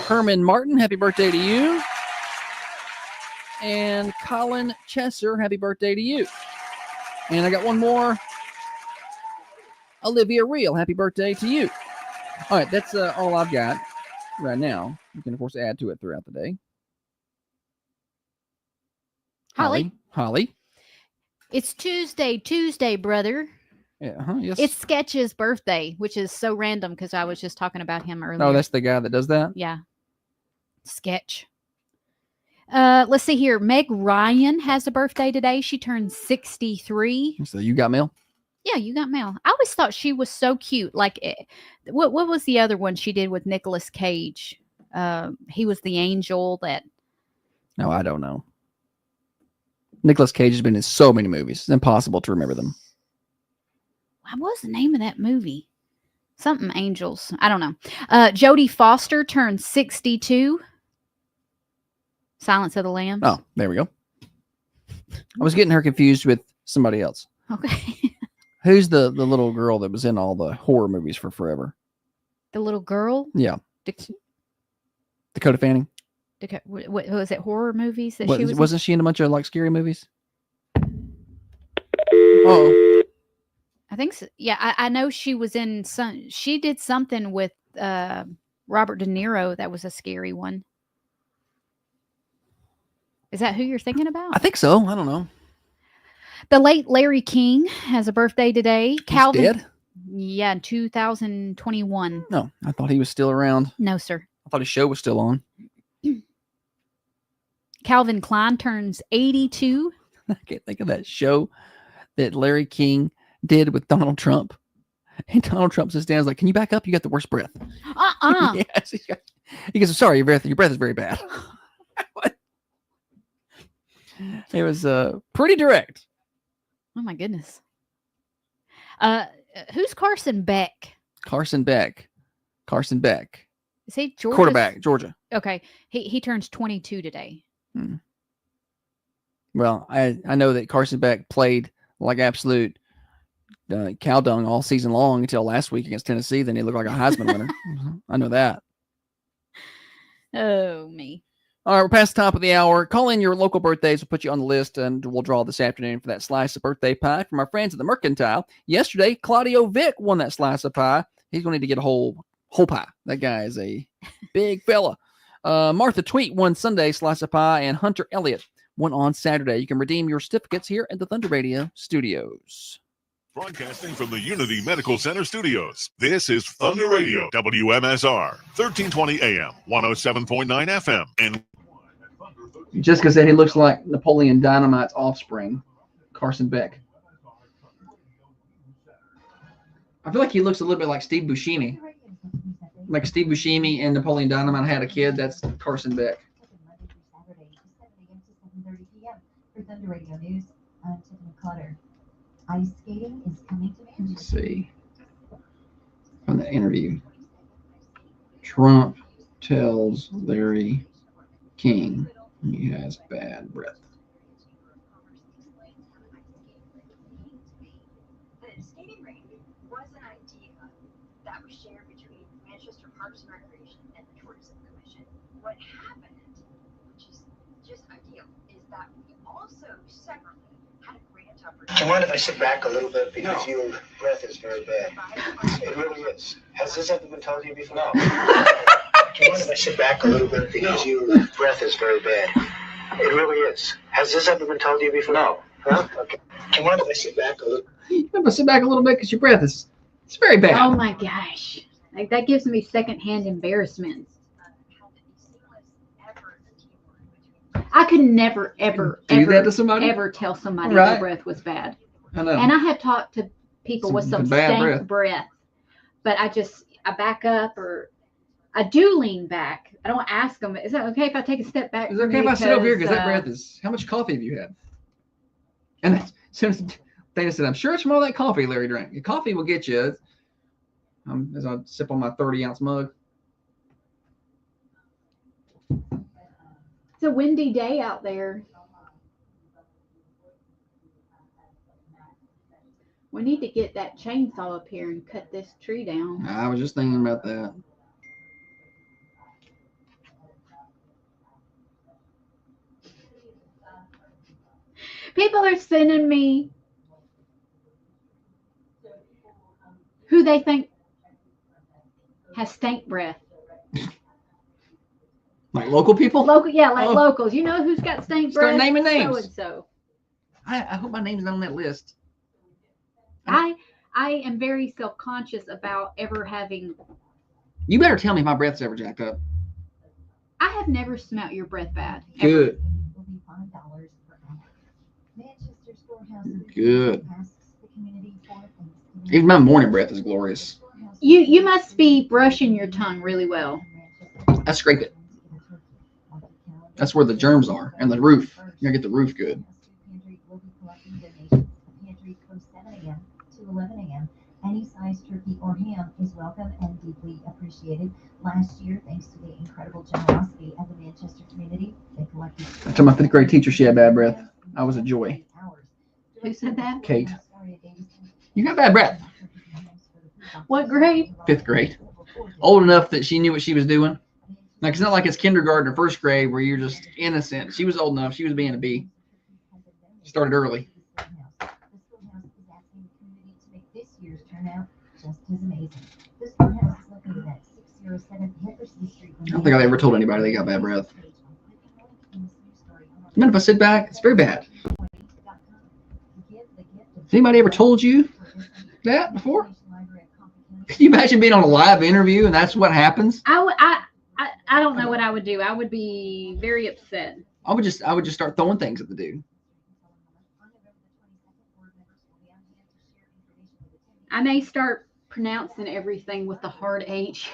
Herman Martin, happy birthday to you. And Colin Chesser, happy birthday to you. And I got one more. Olivia Reel, happy birthday to you. All right, that's all I've got right now. You can, of course, add to it throughout the day. Holly. It's Tuesday, brother. Yeah, yes. It's Sketch's birthday, which is so random because I was just talking about him earlier. Oh, that's the guy that does that? Yeah. Sketch. Let's see here. Meg Ryan has a birthday today. She turned 63. So you got mail? Yeah, you got mail. I always thought she was so cute. Like, what was the other one she did with Nicolas Cage? He was the angel that... No, I don't know. Nicolas Cage has been in so many movies. It's impossible to remember them. What was the name of that movie? Something Angels. I don't know. Jodie Foster turned 62. Silence of the Lambs. Oh, there we go. I was getting her confused with somebody else. Okay. Who's the little girl that was in all the horror movies for forever? The little girl? Yeah. Dakota Fanning. What was it? Horror movies that she was Wasn't she in a bunch of like scary movies? Oh. I think so. Yeah, I know she was in some. She did something with Robert De Niro that was a scary one. Is that who you're thinking about? I think so. I don't know. The late Larry King has a birthday today. Calvin. He's dead? Yeah, in 2021. No, I thought he was still around. No, sir. I thought his show was still on. Calvin Klein turns 82. I can't think of that show that Larry King did with Donald Trump. And Donald Trump sits down and is like, "Can you back up? You got the worst breath." Yes, he goes, "Sorry, your breath is very bad." It was pretty direct. Oh my goodness. Who's Carson Beck? Carson Beck. Is he Georgia? Quarterback, Georgia. Okay. He turns 22 today. Well, I know that Carson Beck played like absolute cow dung all season long until last week against Tennessee. Then he looked like a Heisman winner. I know that. Oh, me. All right, we're past the top of the hour. Call in your local birthdays. We'll put you on the list, and we'll draw this afternoon for that slice of birthday pie from our friends at the Mercantile. Yesterday, Claudio Vick won that slice of pie. He's going to need to get a whole pie. That guy is a big fella. Martha Tweet won Sunday slice of pie, and Hunter Elliott won on Saturday. You can redeem your certificates here at the Thunder Radio Studios. Broadcasting from the Unity Medical Center studios, this is Thunder Radio, WMSR, 1320 AM, 107.9 FM, and Jessica said he looks like Napoleon Dynamite's offspring, Carson Beck. I feel like he looks a little bit like Steve Buscemi. Like Steve Buscemi and Napoleon Dynamite had a kid. That's Carson Beck. For Thunder Radio News, Tiffany Clutter. Ice skating is coming to Manchester. Let's see. On the interview, Trump tells Larry King he has bad breath. The skating rink was an idea that was shared between Manchester Parks and Recreation and the Tourism Commission. What happened, which is just ideal, is that we also separately had a grant opportunity. Do you mind if I sit back a little bit because your breath is very bad? It really is. Has this ever been told to you before? No. Do you mind if I sit back a little bit because your breath is very bad? It really is. Has this ever been told to you before? No. Huh? Okay. Do you mind if I sit back a little? You have to sit back a little bit because your breath is very bad. Oh my gosh. Like that gives me secondhand embarrassment. I could never, ever, Do that to somebody? ever tell somebody Right. their breath was bad. I know. And I have talked to people with some bad stank breath, but I back up, or I do lean back. I don't ask them, is that okay if I take a step back? Is it okay if I sit over here? Because that breath is, how much coffee have you had? And as soon as Dana said, I'm sure it's from all that coffee Larry drank. Your coffee will get you. As I sip on my 30-ounce mug. It's a windy day out there. We need to get that chainsaw up here and cut this tree down. I was just thinking about that. People are sending me who they think has stank breath. Like local people? Local, yeah, like locals. You know who's got stank breath? Start naming names. So and so. I hope my name's not on that list. I am very self-conscious about ever having. You better tell me if my breath's ever jacked up. I have never smelt your breath bad. Good. Good. Even my morning breath is glorious. You must be brushing your tongue really well. I scrape it. That's where the germs are, and the roof. You gotta get the roof good. Any size turkey or ham is welcome and deeply appreciated. Last year, thanks to the incredible generosity of the Manchester community, they collected. I told my 5th grade teacher she had bad breath. I was a joy. Who said that? Kate. You got bad breath. What grade? 5th grade. Old enough that she knew what she was doing. Like, it's not like it's kindergarten or 1st grade where you're just innocent. She was old enough. She was being a bee. Started early. Just as amazing. This storehouse is located at 607 Henderson Street. I don't think I've ever told anybody they got bad breath. I mean, if I sit back, it's very bad. Has anybody ever told you that before? Can you imagine being on a live interview and that's what happens? I don't know what I would do. I would be very upset. I would just start throwing things at the dude. I may start pronouncing everything with the hard H.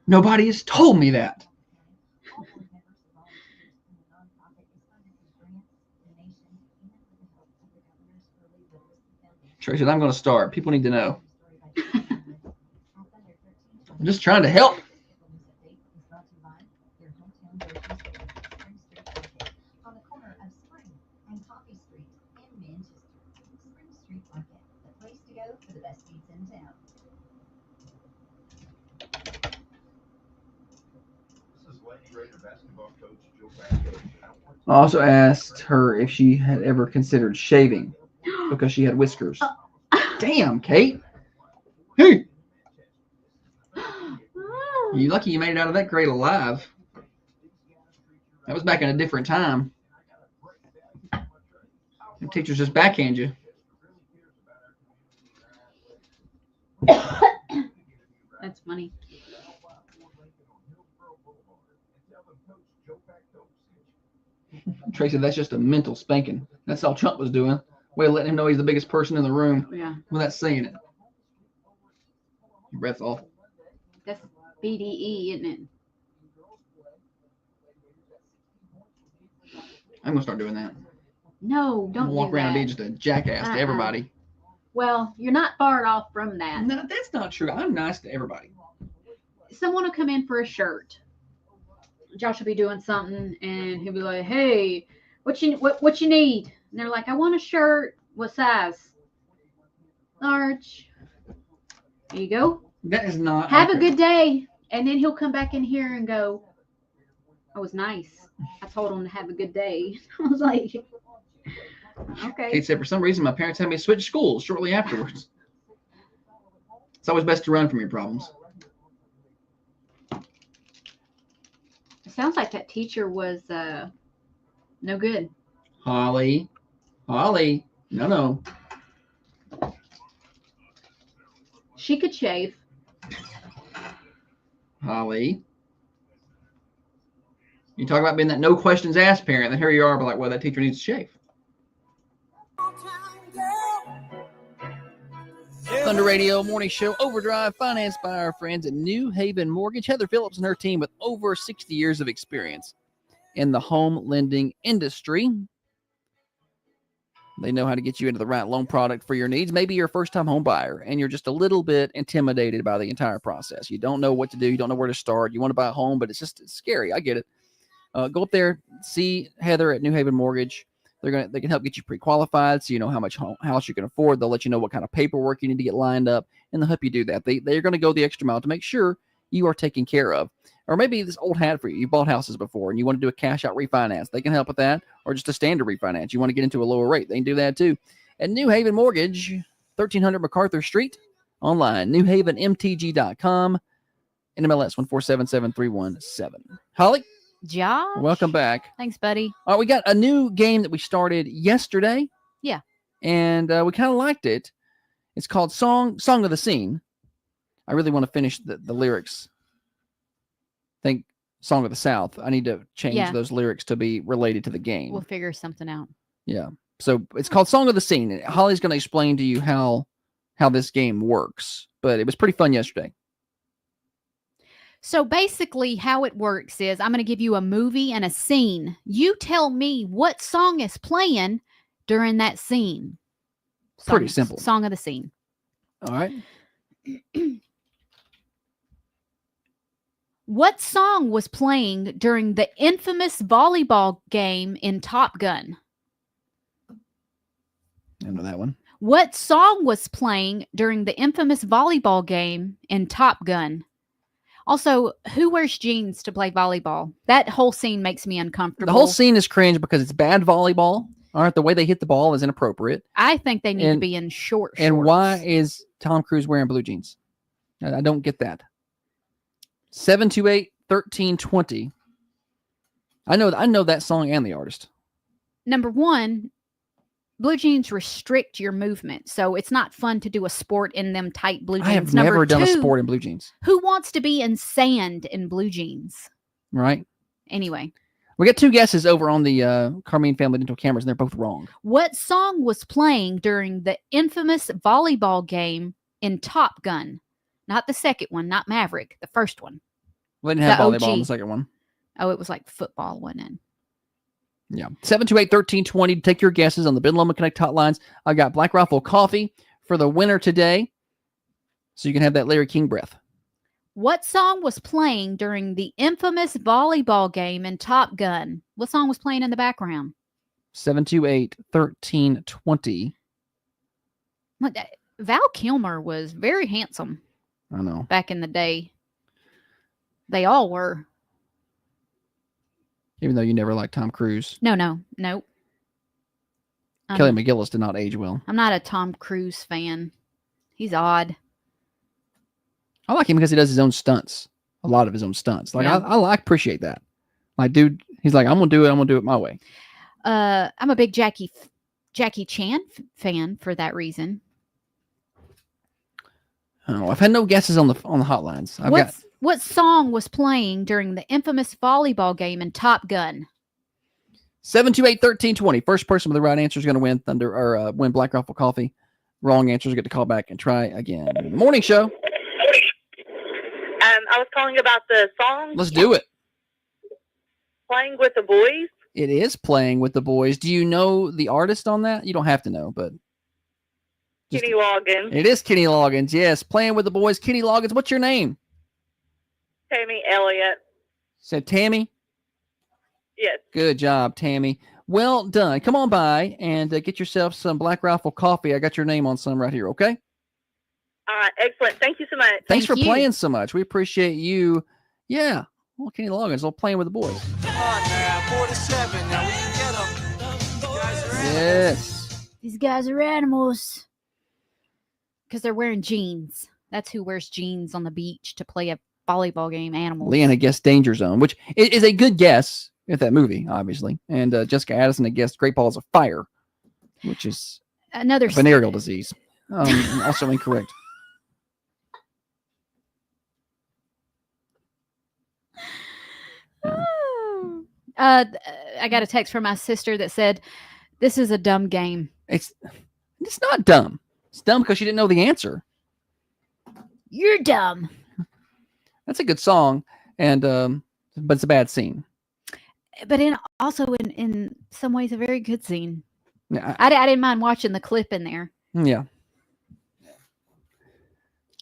Nobody has told me that. Tracy said, I'm going to start. People need to know. I'm just trying to help. I also asked her if she had ever considered shaving because she had whiskers. Damn, Kate. Hey. You lucky you made it out of that grade alive. That was back in a different time. The teachers just backhand you. That's funny. Tracy, that's just a mental spanking. That's all Trump was doing. Way of letting him know he's the biggest person in the room. Yeah. Without saying it. Your breath's awful. That's BDE, isn't it? I'm gonna start doing that. No, don't walk do around and that. be just a jackass to everybody. Well, you're not far off from that. No, that's not true. I'm nice to everybody. Someone will come in for a shirt. Josh will be doing something, and he'll be like, "Hey, what you need?" And they're like, "I want a shirt. What size?" Large. There you go. That is not. Have a good day. And then he'll come back in here and go, "I was nice. I told him to have a good day." I was like, okay. Kate said, for some reason, my parents had me switch schools shortly afterwards. It's always best to run from your problems. It sounds like that teacher was no good. Holly, no. She could shave. Holly. You talk about being that no questions asked parent, then here you are, but like, well, that teacher needs to shave. Thunder Radio Morning Show Overdrive, financed by our friends at New Haven Mortgage. Heather Phillips and her team with over 60 years of experience in the home lending industry. They know how to get you into the right loan product for your needs. Maybe you're a first-time home buyer and you're just a little bit intimidated by the entire process. You don't know what to do. You don't know where to start. You want to buy a home, but it's scary. I get it. Go up there, see Heather at New Haven Mortgage. They can help get you pre-qualified, so you know how much house you can afford. They'll let you know what kind of paperwork you need to get lined up, and they'll help you do that. They're going to go the extra mile to make sure you are taken care of. Or maybe this old hat for you. You bought houses before, and you want to do a cash-out refinance. They can help with that, or just a standard refinance. You want to get into a lower rate. They can do that too. At New Haven Mortgage, 1300 MacArthur Street, online, newhavenmtg.com, NMLS 1477317. Holly? Josh? Welcome back. Thanks, buddy. All right, we got a new game that we started yesterday. Yeah. And we kind of liked it. It's called Song of the Scene. I really want to finish the lyrics. I think Song of the South. I need to change those lyrics to be related to the game. We'll figure something out. Yeah. So it's called Song of the Scene. Holly's going to explain to you how this game works. But it was pretty fun yesterday. So basically how it works is I'm going to give you a movie and a scene. You tell me what song is playing during that scene. Pretty simple. Song of the scene. All right. What song was playing during the infamous volleyball game in Top Gun? I know that one. What song was playing during the infamous volleyball game in Top Gun? Also, who wears jeans to play volleyball? That whole scene makes me uncomfortable. The whole scene is cringe because it's bad volleyball. All right, the way they hit the ball is inappropriate. I think they need to be in short shorts. And why is Tom Cruise wearing blue jeans? I don't get that. 728-1320. I know that song and the artist. Number one, blue jeans restrict your movement, so it's not fun to do a sport in them tight blue jeans. I have never done a sport in blue jeans. Who wants to be in sand in blue jeans? Right. Anyway. We got two guesses over on the Carmine Family Dental Cameras, and they're both wrong. What song was playing during the infamous volleyball game in Top Gun? Not the second one, not Maverick, the first one. Well, they didn't have volleyball in the second one. Oh, it was like football, wasn't it? Yeah. 728-1320 to take your guesses on the Ben Lomond Connect hotlines. I got Black Rifle Coffee for the winner today, so you can have that Larry King breath. What song was playing during the infamous volleyball game in Top Gun? What song was playing in the background? 728-1320. Val Kilmer was very handsome. I know. Back in the day. They all were. Even though you never liked Tom Cruise. No. Kelly McGillis did not age well. I'm not a Tom Cruise fan. He's odd. I like him because he does his own stunts. A lot of his own stunts. Like, yeah. I appreciate that. Like, dude, he's like, I'm going to do it my way. I'm a big Jackie Chan fan for that reason. Oh, I've had no guesses on the hotlines. What song was playing during the infamous volleyball game in Top Gun? 728-1320. First person with the right answer is going to win win Black Rifle Coffee. Wrong answers get to call back and try again. Morning show. I was calling about the song. Let's do it. Playing with the Boys. It is Playing with the Boys. Do you know the artist on that? You don't have to know, but Kenny Loggins. It is Kenny Loggins. Yes, Playing with the Boys. Kenny Loggins. What's your name? Tammy Elliott. Said Tammy? Yes. Good job, Tammy. Well done. Come on by and get yourself some Black Rifle Coffee. I got your name on some right here, okay? All right, excellent. Thank you so much. Thanks for playing so much. We appreciate you. Yeah. Well, Kenny Loggins, Playing with the Boys. Come on now, 47. Now we can get them. Yes. These guys are animals. Because they're wearing jeans. That's who wears jeans on the beach to play a volleyball game. Animals. Leanna guessed Danger Zone, which is a good guess at that movie, obviously. And Jessica Addison had guessed Great Balls of Fire, which is another venereal disease. Also incorrect. I got a text from my sister that said, "This is a dumb game." It's not dumb. It's dumb because you didn't know the answer. You're dumb. That's a good song, and but it's a bad scene. But also in some ways a very good scene. Yeah, I didn't mind watching the clip in there. Yeah.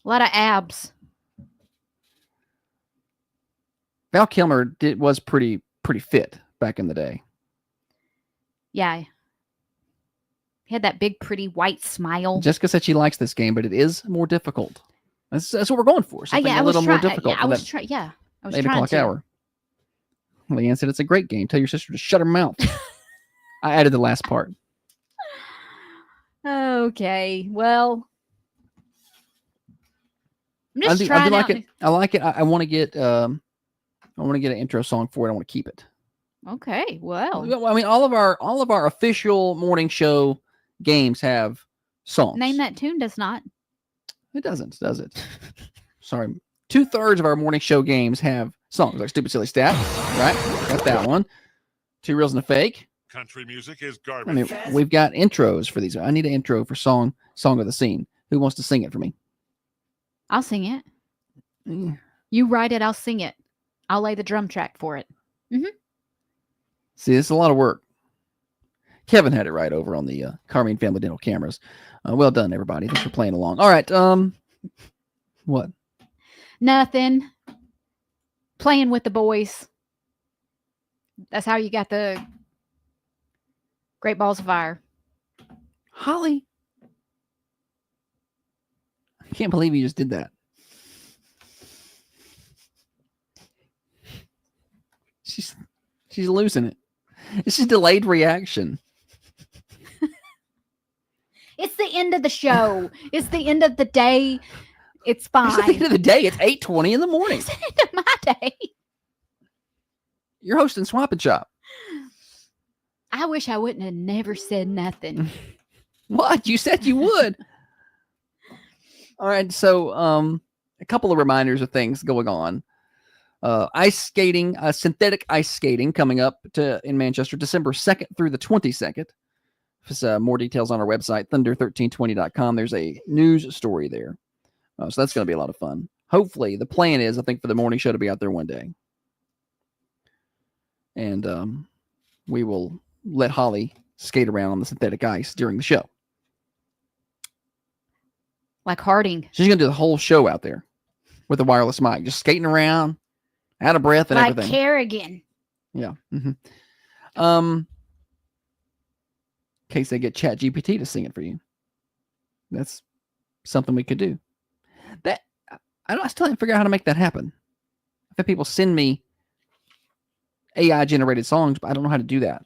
A lot of abs. Val Kilmer was pretty fit back in the day. Yeah. He had that big, pretty white smile. Jessica said she likes this game, but it is more difficult. That's what we're going for. Something a little more difficult. I was trying 8 trying o'clock to. hour. Leanne said it's a great game. Tell your sister to shut her mouth. I added the last part. Okay. Well, I'm just I do trying like out. it. I like it. I want to get an intro song for it. I want to keep it. Okay. Well, I mean, all of our official morning show games have songs. Name That Tune does not. It doesn't, does it? Sorry. 2/3 of our morning show games have songs, like Stupid Silly Stat, right? Got that one. 2 Reels and a Fake. Country music is garbage. I mean, we've got intros for these. I need an intro for song of the scene. Who wants to sing it for me? I'll sing it. Mm. You write it. I'll sing it. I'll lay the drum track for it. Mm-hmm. See, it's a lot of work. Kevin had it right over on the Carmine Family Dental cameras. Well done, everybody. Thanks for playing along. All right. What? Nothing. Playing with the boys. That's how you got the Great Balls of Fire. Holly. I can't believe you just did that. She's losing it. This is delayed reaction. It's the end of the show. It's the end of the day. It's fine. It's the end of the day. It's 8:20 in the morning. It's the end of my day. You're hosting Swap and Shop. I wish I wouldn't have never said nothing. What? You said you would. All right. So a couple of reminders of things going on. Ice skating, synthetic ice skating coming up in Manchester, December 2nd through the 22nd. There's more details on our website, thunder1320.com. There's a news story there. So that's going to be a lot of fun. Hopefully, the plan is, I think, for the morning show to be out there one day. And we will let Holly skate around on the synthetic ice during the show. Like Harding. She's going to do the whole show out there with a wireless mic, just skating around, out of breath and like everything. Kerrigan. Yeah. Mm-hmm. In case they get ChatGPT to sing it for you. That's something we could do. I still haven't figured out how to make that happen. I've had people send me AI generated songs, but I don't know how to do that.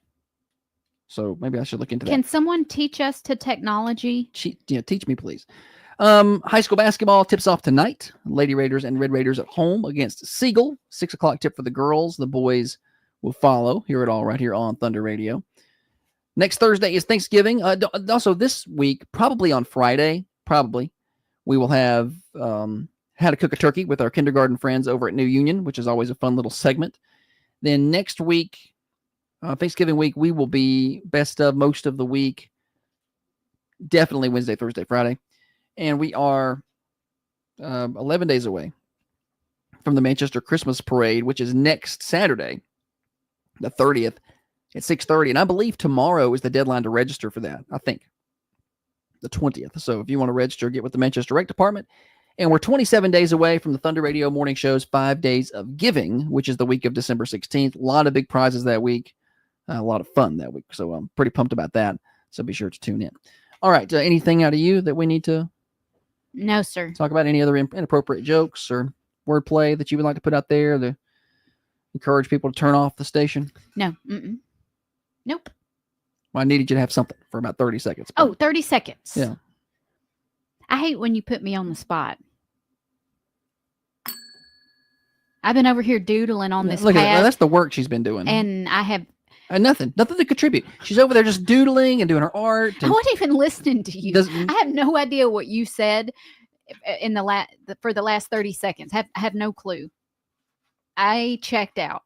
So maybe I should look into that. Can someone teach us to technology? Teach me, please. High school basketball tips off tonight. Lady Raiders and Red Raiders at home against Siegel. 6 o'clock tip for the girls. The boys will follow. Hear it all right here on Thunder Radio. Next Thursday is Thanksgiving. Also this week, probably on Friday, we will have How to Cook a Turkey with our kindergarten friends over at New Union, which is always a fun little segment. Then next week, Thanksgiving week, we will be best of most of the week. Definitely Wednesday, Thursday, Friday. And we are 11 days away from the Manchester Christmas Parade, which is next Saturday, the 30th at 6:30. And I believe tomorrow is the deadline to register for that, I think. The 20th. So if you want to register, get with the Manchester Rec Department. And we're 27 days away from the Thunder Radio Morning Show's 5 Days of Giving, which is the week of December 16th. A lot of big prizes that week. A lot of fun that week. So I'm pretty pumped about that. So be sure to tune in. All right. Anything out of you that we need to No, sir. talk about? Any other inappropriate jokes or wordplay that you would like to put out there to encourage people to turn off the station? No. Mm-mm. Nope. Well, I needed you to have something for about 30 seconds. Oh, 30 seconds. Yeah. I hate when you put me on the spot. I've been over here doodling on this Look at pad, that's the work she's been doing. and I have. Nothing to contribute. She's over there just doodling and doing her art. I wasn't even listening to you. Doesn't- I have no idea what you said in for the last 30 seconds. I have no clue. I checked out.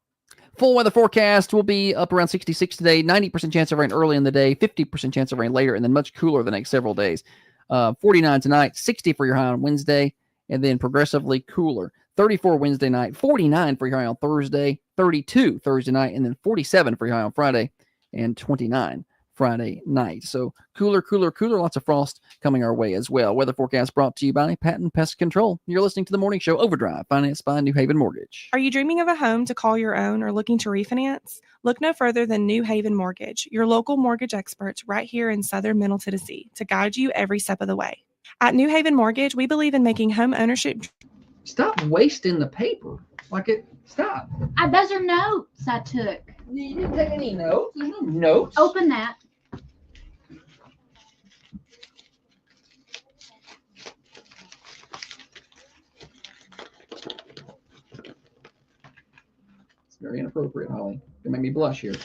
Full weather forecast will be up around 66 today, 90% chance of rain early in the day, 50% chance of rain later, and then much cooler the next several days. 49 tonight, 60 for your high on Wednesday, and then progressively cooler. 34 Wednesday night, 49 for your high on Thursday, 32 Thursday night, and then 47 for your high on Friday, and 29 Friday night. So cooler, lots of frost coming our way as well. Weather forecast brought to you by Patton Pest Control. You're listening to the Morning Show Overdrive, financed by New Haven Mortgage. Are you dreaming of a home to call your own or looking to refinance? Look no further than New Haven Mortgage, your local mortgage experts right here in Southern Middle Tennessee to guide you every step of the way. At New Haven Mortgage, we believe in making home ownership. Stop wasting the paper. Stop. Those are notes I took. You didn't take any notes. There's no notes. Open that. It's very inappropriate, Holly. You make me blush here.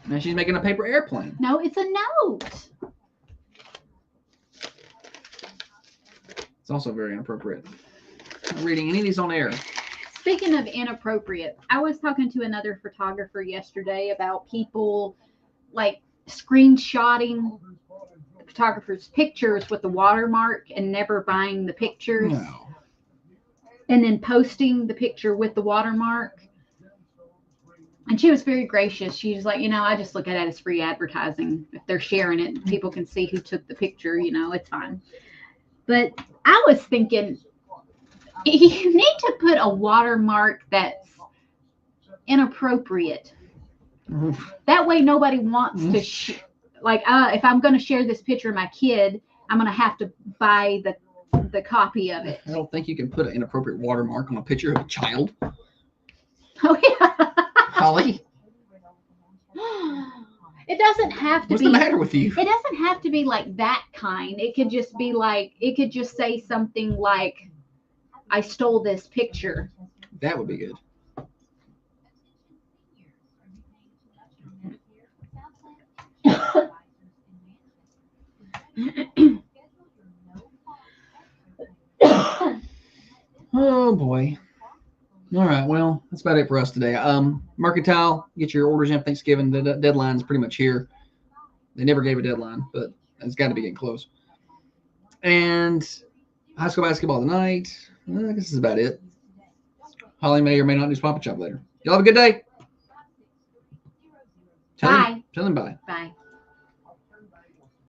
Now she's making a paper airplane. No, it's a note. It's also very inappropriate. I'm not reading any of these on air. Speaking of inappropriate, I was talking to another photographer yesterday about people like screenshotting the photographer's pictures with the watermark and never buying the pictures. No. And then posting the picture with the watermark. And she was very gracious. She was like, I just look at it as free advertising. If they're sharing it, people can see who took the picture, it's fine. But I was thinking, you need to put a watermark that's inappropriate. That way nobody wants to, if I'm going to share this picture of my kid, I'm going to have to buy the copy of it. I don't think you can put an inappropriate watermark on a picture of a child. Oh, yeah. Holly? It doesn't have to be. What's the matter with you? It doesn't have to be like that kind. It could just be it could just say something like, I stole this picture. That would be good. Oh boy. All right, well, that's about it for us today. Mercantile, get your orders in for Thanksgiving. The deadline's pretty much here. They never gave a deadline, but it's got to be getting close. And high school basketball tonight. I guess this is about it. Holly may or may not do Swap and Shop later. Y'all have a good day. Tell them bye. Bye.